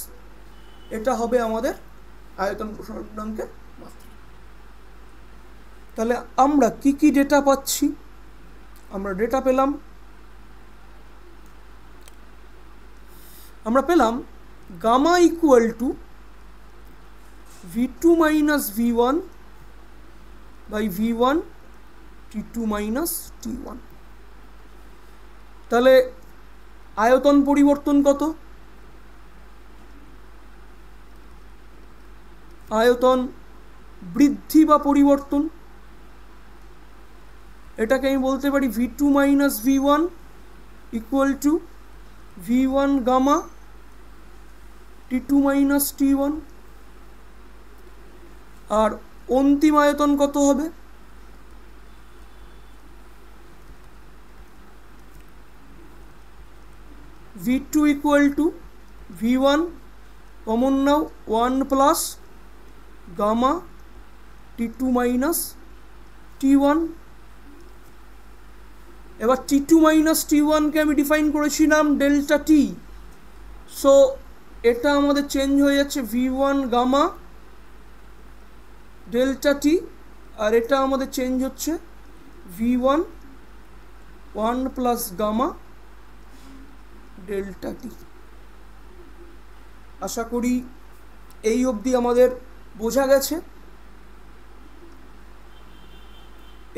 এটা হবে আমাদের আয়তন প্রসারণ গুণাঙ্কের মাত্রা। তাহলে আমরা কি কি ডেটা পাচ্ছি? আমরা ডেটা পেলাম, আমরা পেলাম gamma equal to V2 minus V1 by V1 T2 minus T1। তাহলে আয়তন পরিবর্তন কত? আয়তন বৃদ্ধি বা পরিবর্তন, এটাকে আমি বলতে পারি V2 minus V1 equal to V1 gamma T2 minus T1। আর অন্তিম আয়তন কত হবে? V2 equal to V1 common now 1 plus gamma T2 minus T1। এবার T2 মাইনাস T1কে আমি ডিফাইন করেছিলাম ডেল্টা টি। সো এটা আমাদের চেঞ্জ হয়ে যাচ্ছে V1 গামা ডেল্টা টি, আর এটা আমাদের চেঞ্জ হচ্ছে V1 1 প্লাস গামা ডেল্টা টি। আশা করি এই অবধি আমাদের বোঝা গেছে।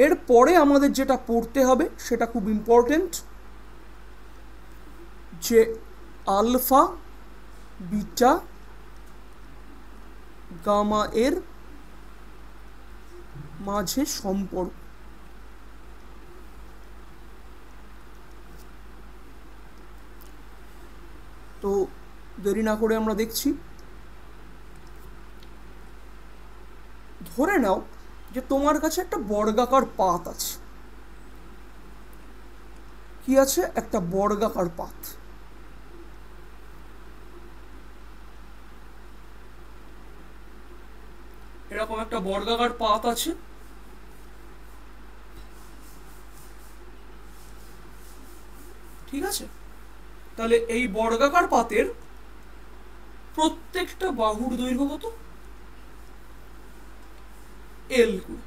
এরপরে আমাদের যেটা পড়তে হবে সেটা খুব ইম্পর্টেন্ট, যে আলফা বিটা গামা এর মাঝে সম্পর্ক। তো দেরি না করে আমরা দেখছি। ধরে নাও যে তোমার কাছে একটা বর্গাকার পাত আছে। কি আছে? একটা বর্গাকার পাত। এরকম একটা বর্গাকার পাত আছে। ঠিক আছে? তাহলে এই বর্গাকার পাতের প্রত্যেকটা বাহুর দৈর্ঘ্য কত? L করে।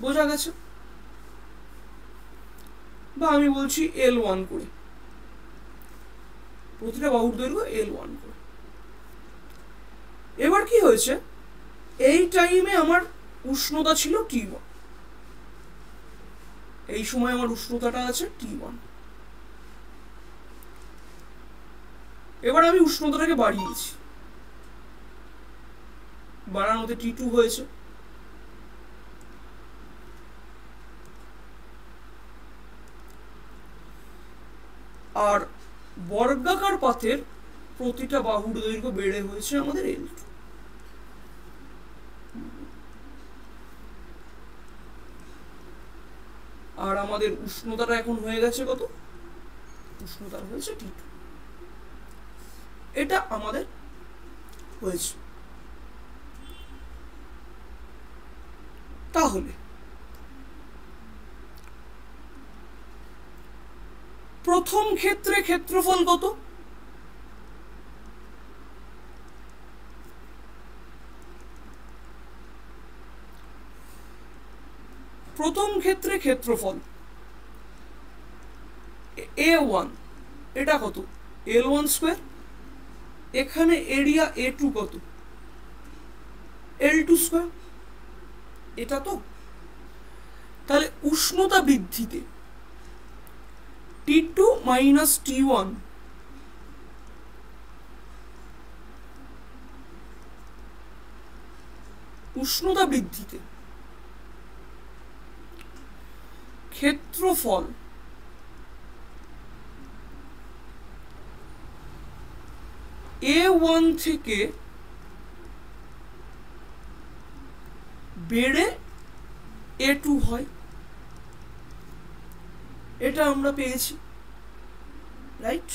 বোঝা গেছে? বা আমি বলছি L1 করে, প্রতিটা বাহুর দৈর্ঘ্য L1 করে। এবার কি হয়েছে, এই টাইমে আমার উষ্ণতা ছিল T1, এই সময় আমার উষ্ণতাটা আছে T1। এবার আমি উষ্ণতাটাকে বাড়িয়েছি, বাড়ানোতে T2 হয়েছে। আর বর্গাকার পাতের প্রতিটা বাহুর দৈর্ঘ্য বেড়ে হয়েছে আমাদের L2। আর আমাদের উষ্ণতাটা এখন হয়ে গেছে কত? উষ্ণতা হয়েছে T2। এটা আমাদের হয়েছে। তাহলে প্রথম ক্ষেত্রে ক্ষেত্রফল কত? প্রথম ক্ষেত্রে ক্ষেত্রফল A1, এটা কত? L1 square. এখানে এরিয়া A2 কত? L2 square. এটা তো। তাহলে উষ্ণতা বৃদ্ধিতে T2 মাইনাস T1 উষ্ণতা বৃদ্ধিতে ক্ষেত্রফল A1 থেকে বেড়ে A2 হয়, এটা আমরা পেয়েছি, রাইট?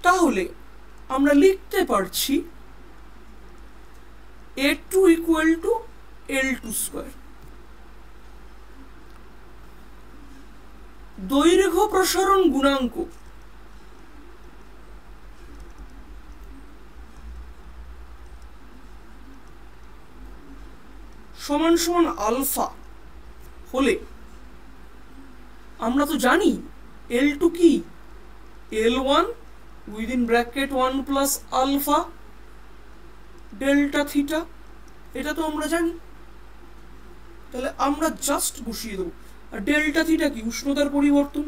তাহলে আমরা লিখতে পারছি A2 equal to L2 square. দৈর্ঘ্য প্রসারণ গুণাঙ্ক সমান সমান আলফা হলে আমরা তো জানি L2 কি? L1 within bracket 1 plus alpha delta theta, এটা তো আমরা জানি। তাহলে আমরা জাস্ট বসিয়ে দেবো। আর ডেল্টা থিটা কি? উষ্ণতার পরিবর্তন,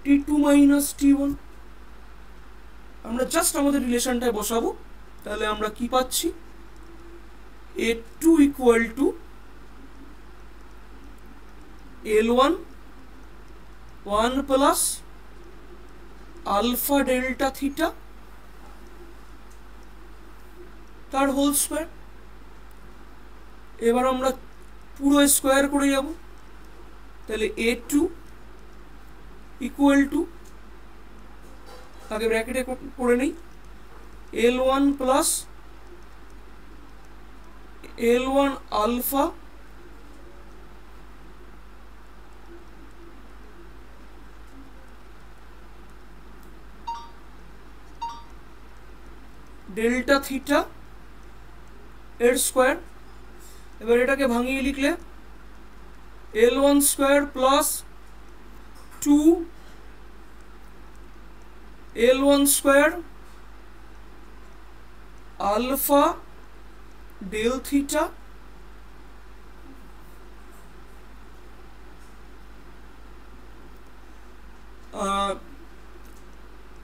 T2 মাইনাস T1। আমরা জাস্ট আমাদের রিলেশনটায় বসাবো। তাহলে আমরা কি পাচ্ছি? A2 equal to L1 1 plus alpha delta theta তার হোল স্কয়ার। এবার আমরা পুরো স্কয়ার করে যাব। তাহলে A2 ইকুয়াল টু, আগে ব্র্যাকেটে করে নেই, L1 plus L1 alpha delta theta এর স্কয়ার। এবার এটাকে ভাঙিয়ে লিখলে L1 square plus 2 L1 square alpha del theta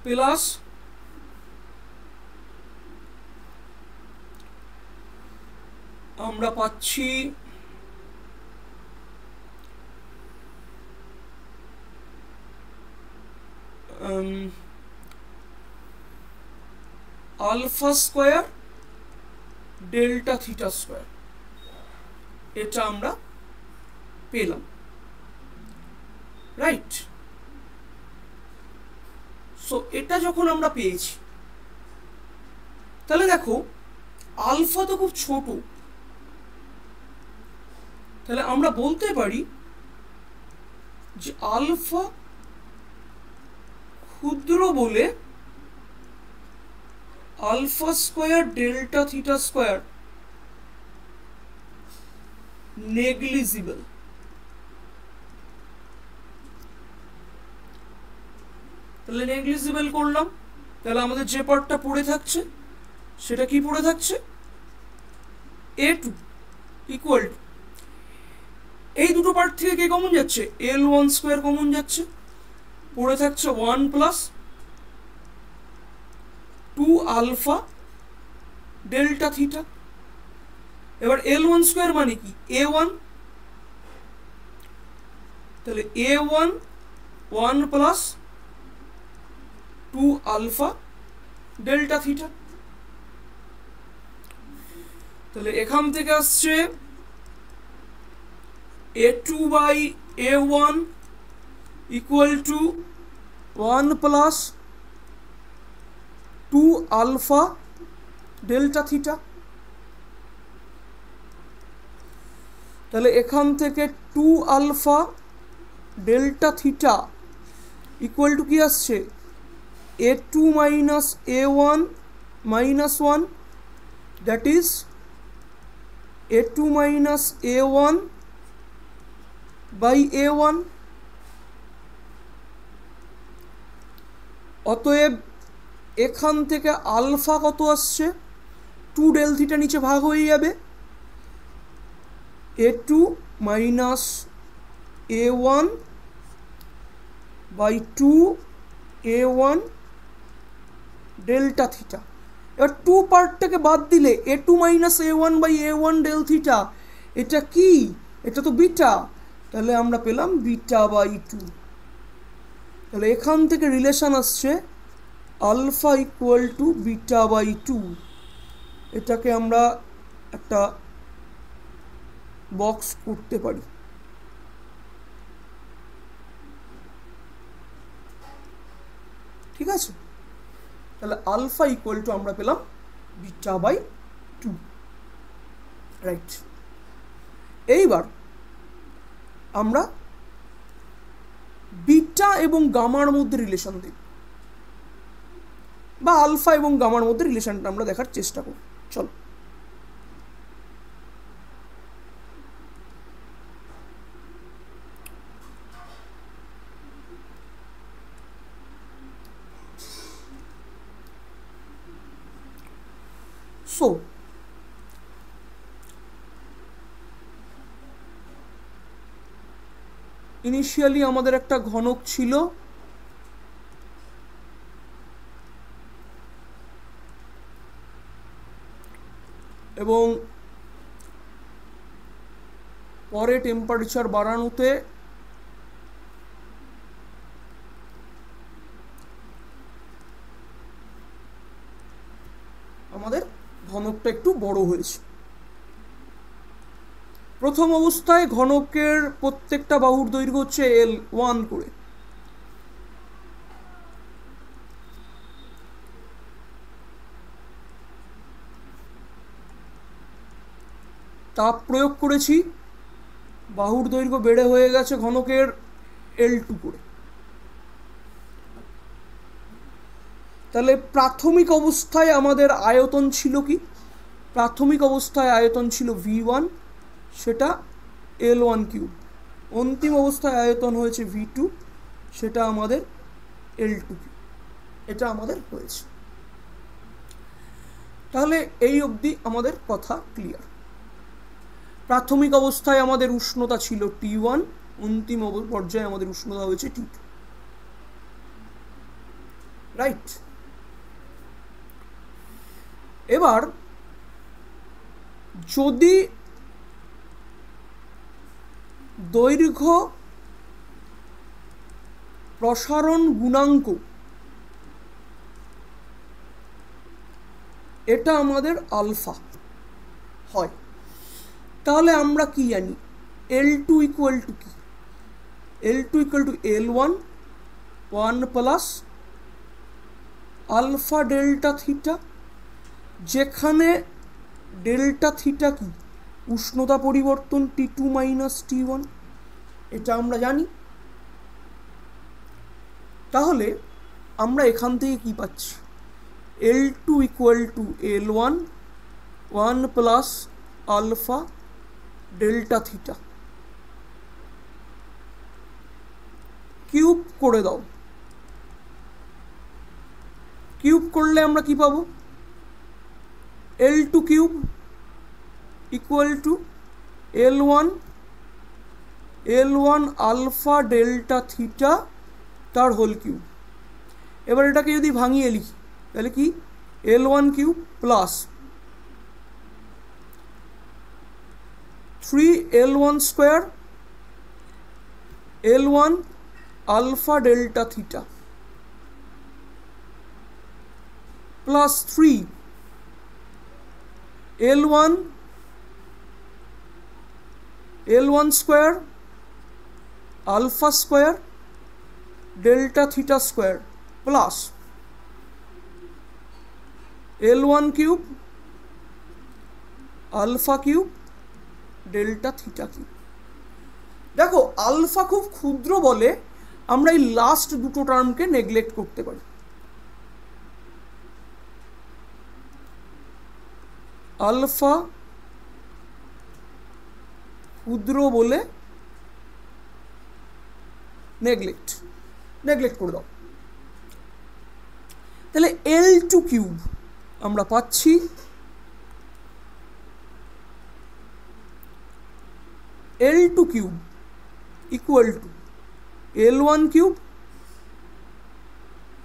plus আমরা পাচ্ছি alpha square delta theta square, এটা আমরা পেলাম, রাইট? সো এটা যখন আমরা পেয়েছি, তাহলে দেখো আলফা তো খুব ছোট, তাহলে আমরা বলতে পারি যে আলফা ক্ষুদ্র বলে alpha square delta theta square negligible. তাহলে নেগলিজিবল করলাম, তাহলে আমাদের যে পার্টটা পড়ে থাকছে সেটা কি পড়ে থাকছে, a2 ইকুয়াল টু, এই দুটো পার্ট থেকে কে কমন যাচ্ছে, l1 স্কোয়ার কমন যাচ্ছে, পড়ে থাকছে 1 প্লাস 2 আলফা ডেল্টা থিটা। এবার l1 স্কোয়ার মানে কি, a1, তাহলে a1 1 plus 2 alpha delta theta. তাহলে এখান থেকে আসছে a2 by a1 equal to 1 plus 2 alpha delta theta. তাহলে এখান থেকে 2 alpha delta theta equal to কি আসছে, a2 minus a1 minus 1, that is a2 minus a1 by a1। অতএব এখান থেকে আলফা কত আসছে, 2 ডেল থিটা নিচে ভাগ হয়ে যাবে, a2 minus a1 by 2 a1 delta theta. এবার 2 পার্টটাকে বাদ দিলে a2 minus a1 by a1 del theta, এটা কি, এটা তো বিটা, তাহলে আমরা পেলাম বিটা বাই 2। তাহলে এখান থেকে রিলেশন আসছে alpha equal to beta by 2। এটাকে আমরা একটা বক্স করতে পারি। ঠিক আছে, তাহলে আলফা ইকুয়াল টু আমরা পেলাম বিটা বাই 2, রাইট। এইবার আমরা বিটা এবং গামার মধ্যে রিলেশন দিই, বা আলফা এবং গামার মধ্যে রিলেশনটা আমরা দেখার চেষ্টা করি। চলো, সো ইনিশিয়ালি আমাদের একটা ঘনক ছিল, এবং পরে টেম্পারেচার বাড়ানোতে আমাদের ঘনকটা একটু বড় হয়েছে। প্রথম অবস্থায় ঘনকের প্রত্যেকটা বাহুর দৈর্ঘ্য হচ্ছে L1 করে, তাপ প্রয়োগ করেছি, বাহুর দৈর্ঘ্য বেড়ে হয়ে গেছে ঘনকের L2 করে। তাহলে প্রাথমিক অবস্থায় আমাদের আয়তন ছিল কি, প্রাথমিক অবস্থায় আয়তন ছিল V1, সেটা L1 কিউব। অন্তিম অবস্থায় আয়তন হয়েছে V2, সেটা আমাদের L2 কিউব। এটা আমাদের হয়েছে। তাহলে এই অবধি আমাদের কথা ক্লিয়ার। প্রাথমিক অবস্থায় আমাদের উষ্ণতা ছিল T1, অন্তিম পর্যায়ে আমাদের উষ্ণতা হয়েছে T2, রাইট। এবার যদি দৈর্ঘ্য প্রসারণ গুণাঙ্ক, এটা আমাদের আলফা হয়, তাহলে আমরা কি জানি, L2 ইকুয়াল টু কি, L2 equal to L1 1 plus alpha delta theta, যেখানে ডেল্টা থিটা কি, উষ্ণতা পরিবর্তন T2 মাইনাস T1, এটা আমরা জানি। তাহলে আমরা এখান থেকে কি পাচ্ছি, L2 equal to L1 1 plus alpha delta theta cube করে দাও। কিউব করলে আমরা কি পাবো, L2 cube equal to L1 alpha delta theta তার হোল কিউব। এবার এটাকে যদি ভাঙিয়ে লিখি তাহলে কি, L1 cube plus 3L1 square L1 alpha delta theta plus 3L1 square alpha square delta theta square plus L1 cube alpha cube delta theta cube. দেখো alpha খুব ক্ষুদ্র বলে আমরা এই লাস্ট দুটো টার্মকে নেগলেক্ট করতে পারি। আলফা ক্ষুদ্র বলে নেগলেক্ট করে দাও। তাহলে L2 কিউব আমরা পাচ্ছি L2 cube equal to L1 cube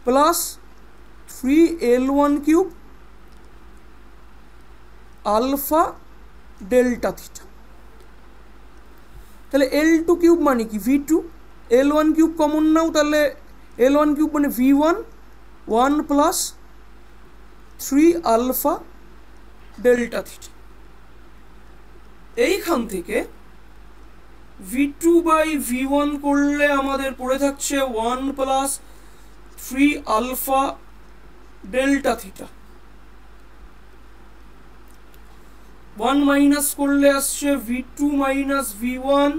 plus 3L1 cube alpha delta theta. তাহলে L2 কিউব মানে কি V2, L1 কিউব কমন নাও, তাহলে L1 কিউব মানে V1 1 plus 3 alpha delta theta. এইখান থেকে V2 বাই V1 করলে আমাদের পড়ে থাকছে 1 plus 3 alpha delta theta, 1 minus করলে আসছে V2 minus V1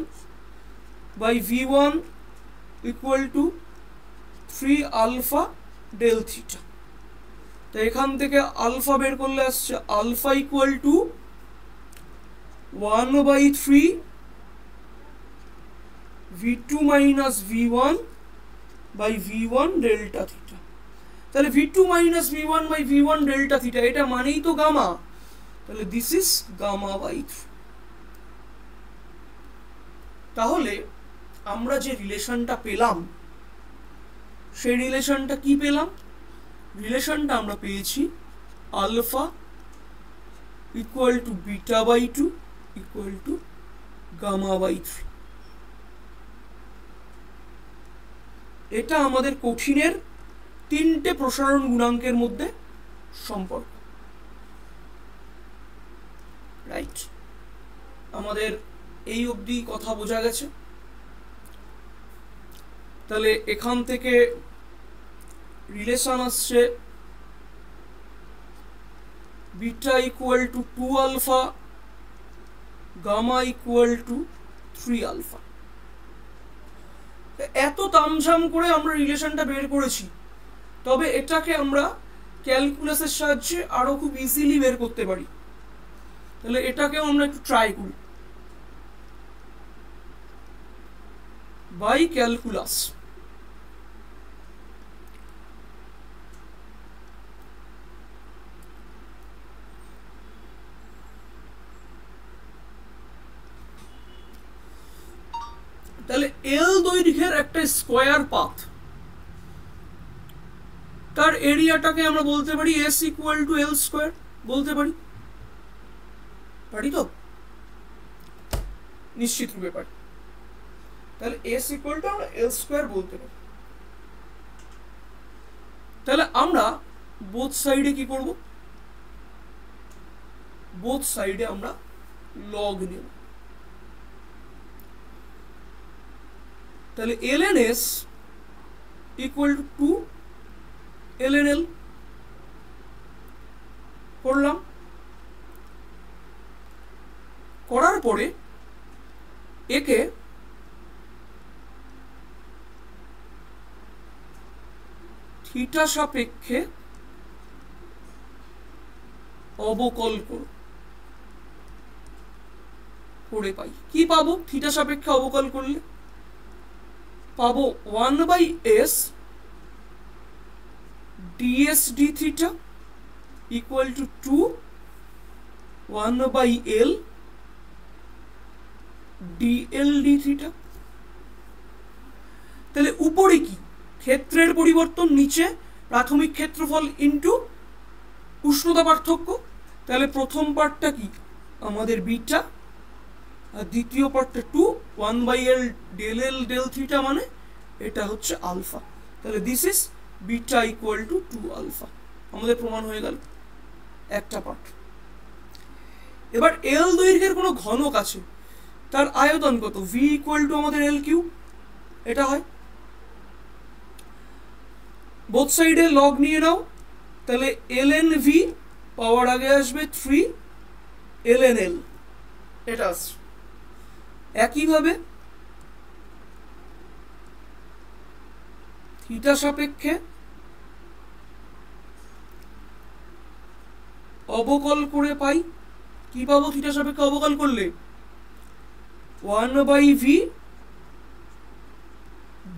by V1 equal to 3 alpha del theta. তো এখান থেকে আলফা বের করলে আসছে alpha equal to 1 by 3 V2 minus V1 by V1 delta theta. তাহলে V2 minus V1 by V1 delta theta এটা মানেই তো গামা, তাহলে দিস ইজ গামা বাই 3। তাহলে আমরা যে রিলেশনটা পেলাম সেই রিলেশনটা কি পেলাম, রিলেশনটা আমরা পেয়েছি alpha equal to beta by 2 equal to gamma by 3। এটা আমাদের কঠিনের তিনটে প্রসারণ গুণাঙ্কের মধ্যে সম্পর্ক, রাইট। আমাদের এই অবধি কথা বোঝা গেছে। তাহলে এখান থেকে রিলেশন আসছে beta equal to 2 alpha, gamma equal to 3 alpha. এত তামঝাম করে আমরা রিলেশনটা বের করেছি, তবে এটাকে আমরা ক্যালকুলাসের সাহায্যে আরো খুব ইজিলি বের করতে পারি। তাহলে এটাকেও আমরা একটু ট্রাই করি বাই ক্যালকুলাস। তাহলে এল দৈর্ঘ্যের একটা স্কোয়ার পাথ, তার এরিয়াটাকে আমরা বলতে পারি S equal to L square, বলতে পারি তো নিশ্চিত রূপে পারি। তাহলে এস ইকুয়াল টু আমরা এল স্কোয়ার বলতে পারি। তাহলে আমরা বোথ সাইডে কি করব, বোথ সাইডে আমরা লগ নেব। তাহলে ln s equal to 2 ln l করলাম। করার পরে একে থিটা সাপেক্ষে অবকল করে পাই। কি পাবো থিটা সাপেক্ষে অবকল করলে? পাবো 1/s ds d theta equal to 2 1/l dl d theta। তাহলে উপরে কি ক্ষেত্রের পরিবর্তন, নিচে প্রাথমিক ক্ষেত্রফল ইনটু উষ্ণতা পার্থক্য। তাহলে প্রথম পার্টটা কি আমাদের বিটা, আর দ্বিতীয় পার্টটা 2 1/l del l del theta, মানে এটা হচ্ছে আলফা। তাহলে this is beta equal to 2 alpha. আমাদের প্রমাণ হয়ে গেল একটা পার্ট। এবার এল দৈর্ঘ্যের কোনো ঘনক আছে, তার আয়তন কত? ভি ইকুয়াল টু আমাদের এল কিউ, এটা হয়। বোথ সাইডে লগ নিয়ে নাও, তাহলে এল এন ভি পাওয়ার আগে আসবে 3 এল এন এল, এটা আসছে। একইভাবে থিটা সাপেক্ষে অবকল করে পাই। কি পাবো থিটা সাপেক্ষে অবকল করলে? 1/v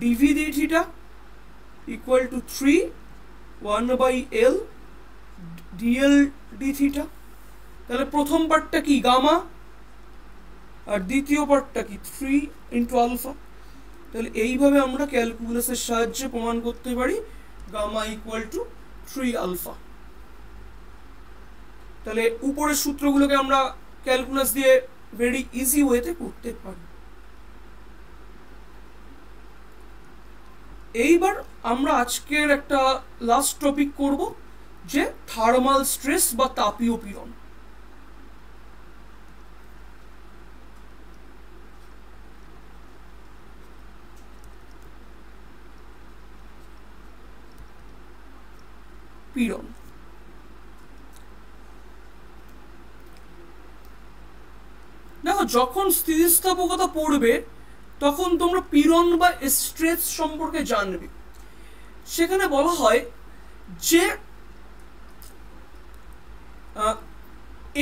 dv d theta equal to 3 1/l dl d theta। তাহলে প্রথম পার্টটা কি গামা, আর দ্বিতীয় পার্টটা কি 3 ইন্টু আলফা। তাহলে এইভাবে আমরা ক্যালকুলাসের সাহায্যে প্রমাণ করতে পারি গামা ইকুয়াল টু 3 আলফা। তাহলে উপরের সূত্রগুলোকে আমরা ক্যালকুলাস দিয়ে ভেরি ইজি ওয়েতে করতে পারি। এইবার আমরা আজকের একটা লাস্ট টপিক করব, যে থার্মাল স্ট্রেস বা তাপীয় পীড়ন। পীড়ন দেখো, যখন স্থিতিস্থাপকতা পড়বে তখন তোমরা পীড়ন বা স্ট্রেস সম্পর্কে জানবে। সেখানে বলা হয় যে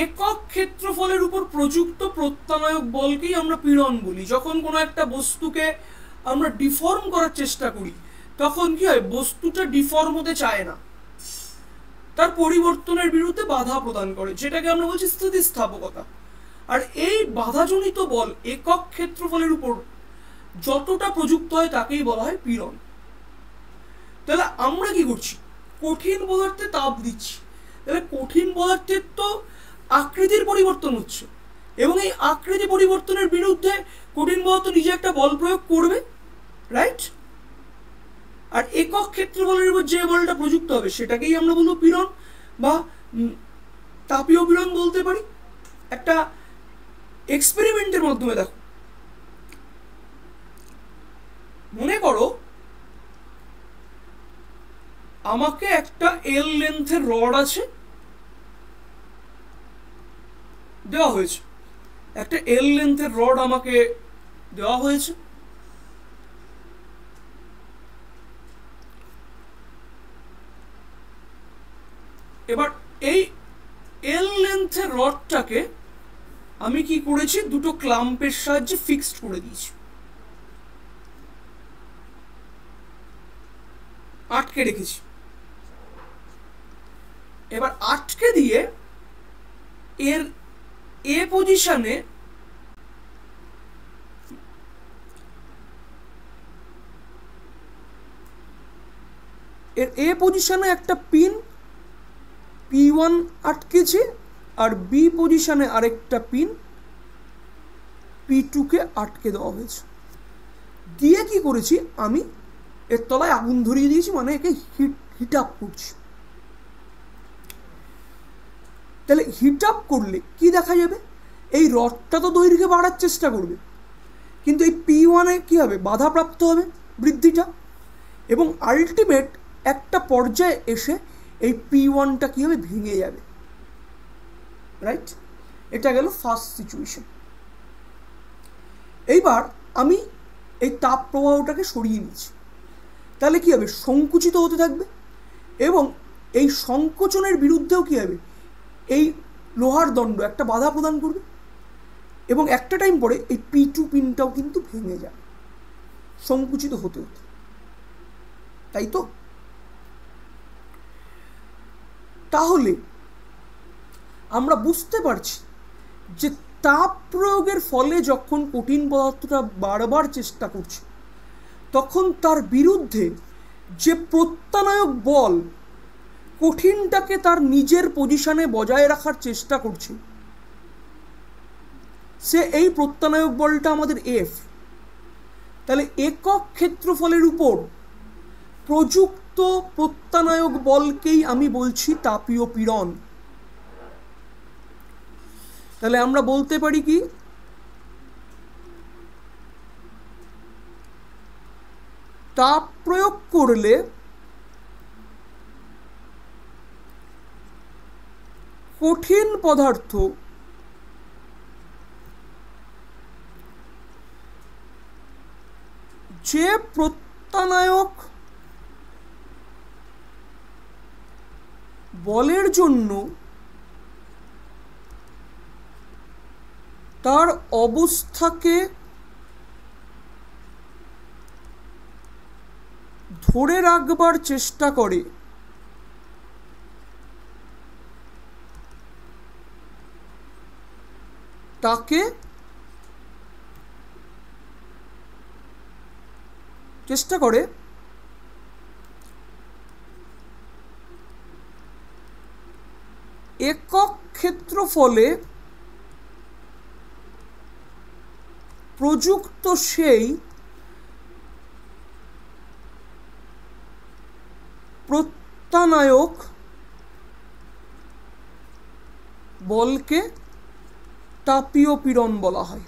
একক ক্ষেত্রফলের উপর প্রযুক্ত প্রত্যানয়ক বলকেই আমরা পীড়ন বলি। যখন কোনো একটা বস্তুকে আমরা ডিফর্ম করার চেষ্টা করি তখন কি হয়, বস্তুটা ডিফর্ম হতে চায় না, তার পরিবর্তনের বিরুদ্ধে বাধা প্রদান করে, যেটাকে আমরা বলছি স্থিতিস্থাপকতা। আর এই বাধাজনিত বল একক ক্ষেত্রফলের উপর যতটা প্রযুক্ত হয় তাকেই বলা হয় পীড়ন। তাহলে আমরা কি করছি, কঠিন পদার্থে তাপ দিচ্ছি। তাহলে কঠিন পদার্থের তো আকৃতির পরিবর্তন হচ্ছে, এবং এই আকৃতি পরিবর্তনের বিরুদ্ধে কঠিন পদার্থ নিজে একটা বল প্রয়োগ করবে, রাইট? আর একক ক্ষেত্রফলের উপর যে বলটা প্রযুক্ত হবে সেটাকেই আমরা বলবো পীড়ন বা তাপীয় পীড়ন বলতে পারি। একটা এক্সপেরিমেন্টের মাধ্যমে দেখো, মনে করো আমাকে একটা এল লেন্থের রড আছে, দেওয়া হয়েছে একটা এল লেন্থের রড আমাকে দেওয়া হয়েছে। এবার এই এল লেন্থের রডটাকে আমি কি করেছি, দুটো ক্লাম্পের সাহায্যে ফিক্সড করে দিয়েছি, আটকে রেখেছি। এবার আটকে দিয়ে এর এ পজিশনে একটা পিন P1 আটকেছি, আর বি পজিশনে আরেকটা পিন P2 কে আটকে দেওয়া হয়েছে। দিয়ে কি করেছি, আমি এর তলায় আগুন ধরিয়ে দিয়েছি, মানে একে হিট আপ করছি। তাহলে হিট আপ করলে কি দেখা যাবে, এই রডটা তো দৈর্ঘ্যে বাড়ার চেষ্টা করবে, কিন্তু এই P1 কি হবে, বাধাপ্রাপ্ত হবে বৃদ্ধিটা, এবং আলটিমেট একটা পর্যায়ে এসে এই P1টা কি হবে, ভেঙে যাবে, রাইট? এটা গেল ফার্স্ট সিচুয়েশন। এইবার আমি এই তাপ প্রবাহটাকে সরিয়ে নিচ্ছি, তাহলে কি হবে, সংকুচিত হতে থাকবে। এবং এই সংকোচনের বিরুদ্ধেও কী হবে, এই লোহার দণ্ড একটা বাধা প্রদান করবে এবং একটা টাইম পরে এই P2 পিনটাও কিন্তু ভেঙে যায় সংকুচিত হতে হতে, তাই তো? তাহলে আমরা বুঝতে পারছি যে তাপ প্রয়োগের ফলে যখন কঠিন পদার্থটা বারবার চেষ্টা করছে তখন তার বিরুদ্ধে যে প্রত্যানায়ক বল কঠিনটাকে তার নিজের পজিশনে বজায় রাখার চেষ্টা করছে, সে এই প্রত্যানায়ক বলটা আমাদের F। তাহলে একক ক্ষেত্রফলের উপর প্রযুক্ত প্রত্যানায়ক বলকেই আমি বলছি তাপীয় পীড়ন। তাহলে আমরা বলতে পারি কি, তাপ প্রয়োগ করলে কঠিন পদার্থ যে প্রত্যানায়ক বলের জন্য তার অবস্থাকে ধরে রাখবার চেষ্টা করে তাকে চেষ্টা করে একক ক্ষেত্রফলে প্রযুক্ত সেই প্রত্যানায়ক বলকে তাপীয় পীড়ন বলা হয়।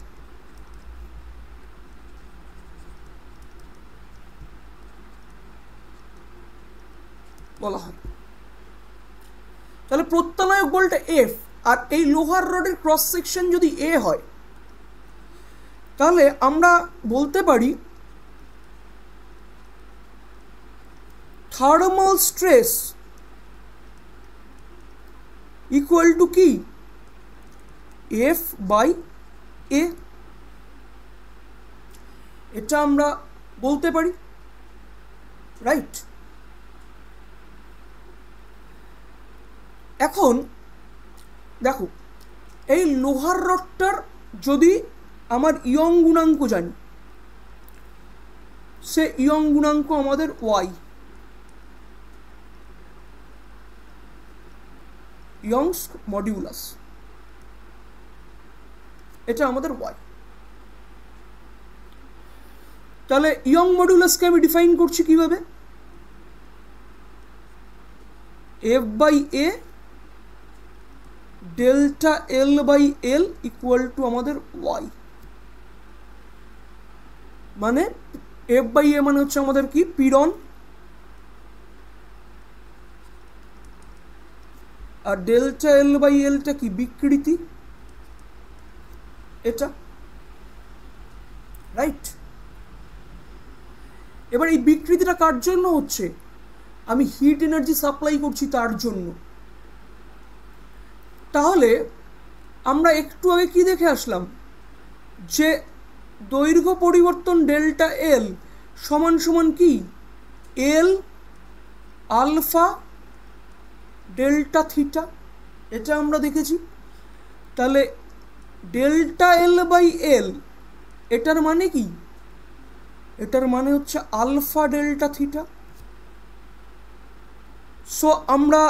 তাহলে প্রত্যানায়ক বলটা F, আর এই লোহার রডের ক্রস সেকশন যদি A হয় তাহলে আমরা বলতে পারি থার্মাল স্ট্রেস ইকুয়াল টু কি, F/A। এটা আমরা বলতে পারি, রাইট? এখন দেখো, এই লোহার রডটার যদি আমার ইয়ং গুণাঙ্ক জানি, সে ইয়ং গুণাঙ্ক আমাদের Y, ইয়ংস মডিউলাস, এটা আমাদের Y। তাহলে ইয়ং মডিউলাসকে আমি ডিফাইন করছি কিভাবে, F/A delta L/L equal to আমাদের Y। মানে F/A মানে হচ্ছে আমাদের কি, পীড়ন, আর ডেল্টা L/Lটা কি, বিকৃতি, এটা, রাইট? এবার এই বিকৃতিটা কার জন্য হচ্ছে, আমি হিট এনার্জি সাপ্লাই করছি তার জন্য। তাহলে আমরা একটু আগে কি দেখে আসলাম, যে দৈর্ঘ্য পরিবর্তন ডেল্টা L সমান সমান কি, L আলফা ডেল্টা থিটা, এটা আমরা দেখেছি। তাহলে ডেল্টা L/L এটার মানে কি, এটার মানে হচ্ছে আলফা ডেল্টা থিটা। সো আমরা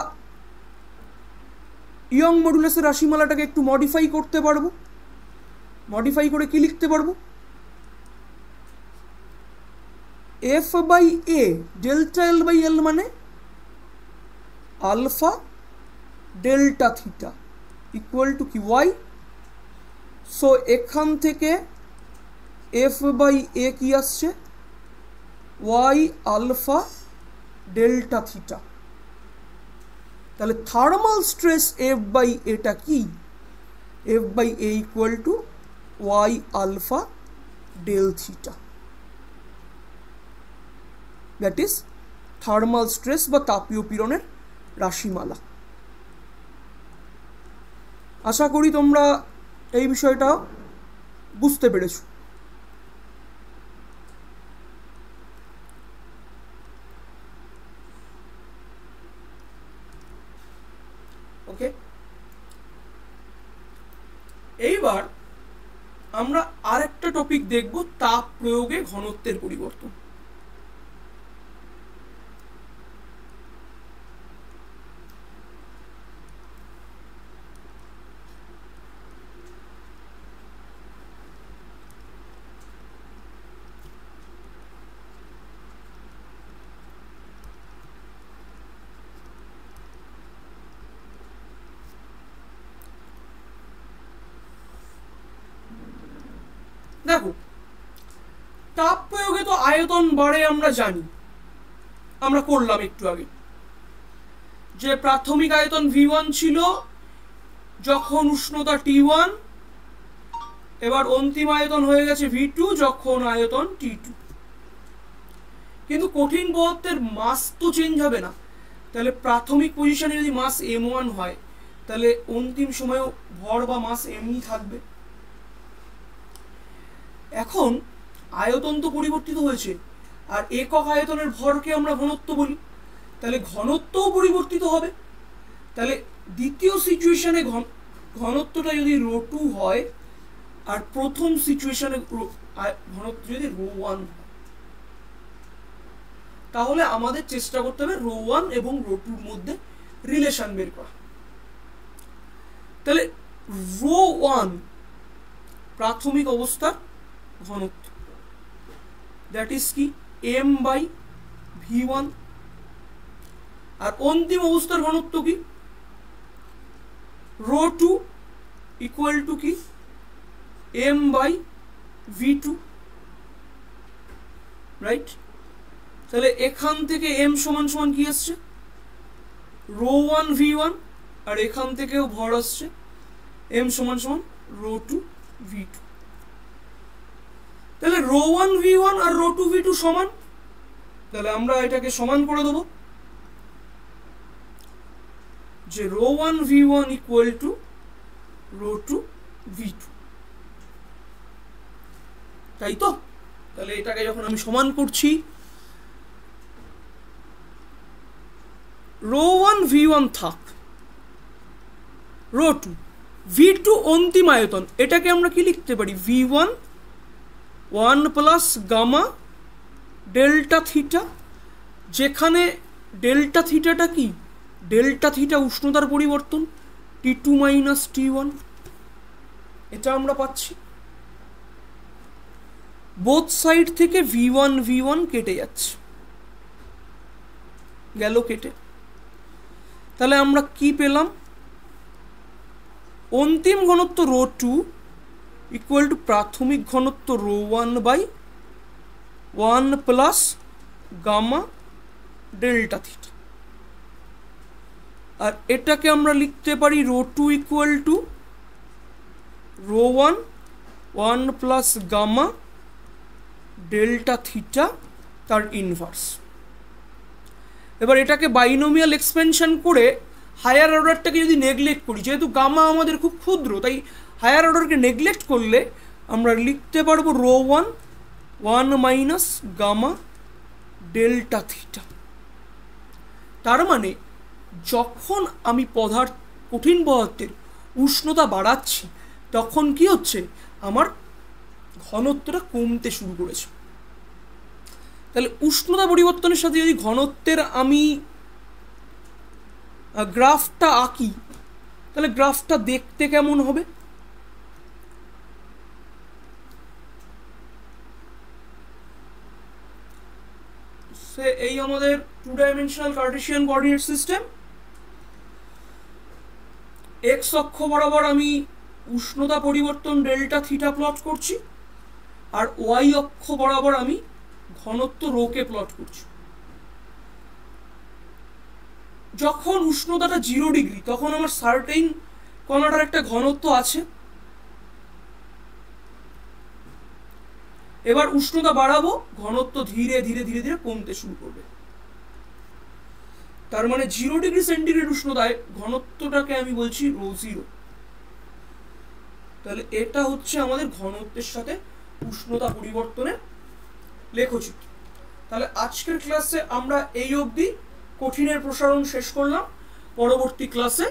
ইয়ং মডুলাসের রাশিমালাটাকে একটু মডিফাই করতে পারবো। মডিফাই করে কি লিখতে পারবো, F/A ডেল্টা L/L মানে alpha delta theta equal to কি, Y। সো এখান থেকে F/A কি আসছে, Y আলফা ডেল্টা থিটা। তাহলে থার্মাল স্ট্রেস F/A কি, F/A equal to Y alpha del theta, that is thermal stress বা তাপীয় পীড়নের রাশিমালা। আশা করি তোমরা এই বিষয়টা বুঝতে পেরেছো। ওকে, এইবার আমরা আরেকটা টপিক দেখব, তাপ প্রয়োগে ঘনত্বের পরিবর্তন। দেখো, তাপ প্রয়োগে তো আয়তন বাড়ে আমরা জানি, আমরা করলাম একটু আগে, যে প্রাথমিক আয়তন V1 ছিল যখন উষ্ণতা T1, এবার অন্তিম আয়তন হয়ে গেছে V2 যখন আয়তন T2। কিন্তু কঠিন পদার্থের মাস তো চেঞ্জ হবে না, তাহলে প্রাথমিক পজিশনে যদি মাস M1 হয় তাহলে অন্তিম সময়েও ভর বা মাস এমনি থাকবে। এখন আয়তন তো পরিবর্তিত হয়েছে, আর একক আয়তনের ভরকে আমরা ঘনত্ব বলি, তাহলে ঘনত্বও পরিবর্তিত হবে। তাহলে দ্বিতীয় সিচুয়েশনে ঘনত্বটা যদি ρ2 হয় আর প্রথম সিচুয়েশনে ঘনত্ব যদি ρ1 হয়, তাহলে আমাদের চেষ্টা করতে হবে ρ1 এবং ρ2 মধ্যে রিলেশন বের করা। তাহলে ρ1 প্রাথমিক অবস্থার ঘনত্ব, দ্যাট ইজ কি m/v1, আর অন্তিম অবস্থার ঘনত্ব কি ρ2 ইকুয়াল টু কি m/v2, রাইট? তাহলে এখান থেকে m সমান সমান কি আসছে ρ1 v1, আর এখান থেকেও ভর আসছে m সমান সমান ρ2 v2। তাহলে ρ1 v1 আর ρ2 v2 সমান, তাহলে আমরা এটাকে সমান করে দেবো যে ρ1 v1 ইকুয়াল টু ρ2 v2, তাই তো? তাহলে এটাকে যখন আমি সমান করছি, ρ1 v1 থাক, ρ2 v2 অন্তিম আয়তন, এটাকে আমরা কি লিখতে পারি v1 1 plus gamma delta theta, যেখানে ডেল্টা থিটাটা কি, ডেল্টা থিটা উষ্ণতার পরিবর্তন T2 মাইনাস T1, এটা আমরা পাচ্ছি। বোথ সাইড থেকে v1 কেটে যাচ্ছে, গেল কেটে। তাহলে আমরা কি পেলাম, অন্তিম ঘনত্ব ρ2 ইকুয়াল টু প্রাথমিক ঘনত্ব ρ1/1 প্লাস গামা ডেল্টা থিটা, আর এটাকে আমরা লিখতে পারি ρ2 equal to ρ1 1 plus gamma delta theta তার ইনভার্স। এবার এটাকে বাইনোমিয়াল এক্সপেনশন করে হায়ার অর্ডারটাকে যদি নেগলেক্ট করি, যেহেতু গামা আমাদের খুব ক্ষুদ্র, তাই হায়ার অর্ডারকে নেগলেক্ট করলে আমরা লিখতে পারবো ρ1 1 মাইনাস গামা ডেল্টা থিটা। তার মানে যখন আমি কঠিন পদার্থের উষ্ণতা বাড়াচ্ছি, তখন কি হচ্ছে, আমার ঘনত্বটা কমতে শুরু করেছে। তাহলে উষ্ণতা পরিবর্তনের সাথে যদি ঘনত্বের আমি গ্রাফটা আঁকি, তাহলে গ্রাফটা দেখতে কেমন হবে? এই আমাদের 2 dimensional Cartesian coordinate system, x অক্ষ বরাবর আমি উষ্ণতা পরিবর্তন ডেল্টা থিটা প্লট করছি, আর ওয়াই অক্ষ বরাবর আমি ঘনত্ব রোকে প্লট করছি। যখন উষ্ণতাটা 0 ডিগ্রি, তখন আমার সার্টেইন কণাটার একটা ঘনত্ব আছে। এবার উষ্ণতা বাড়াবো, ঘনত্ব ধীরে ধীরে ধীরে ধীরে কমতে শুরু করবে। তার মানে 0 ডিগ্রি সেন্টিগ্রেড উষ্ণতায় ঘনত্বটাকে আমি বলছি রো জিরো। তাহলে এটা হচ্ছে আমাদের ঘনত্বের সাথে উষ্ণতা পরিবর্তনের লেখচিত্র। তাহলে আজকের ক্লাসে আমরা এই অবধি কঠিনের প্রসারণ শেষ করলাম। পরবর্তী ক্লাসে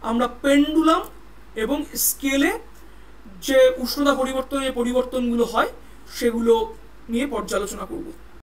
আমরা পেন্ডুলাম এবং স্কেলে যে উষ্ণতা পরিবর্তনের পরিবর্তনগুলো হয় সেগুলো নিয়ে পর্যালোচনা করব।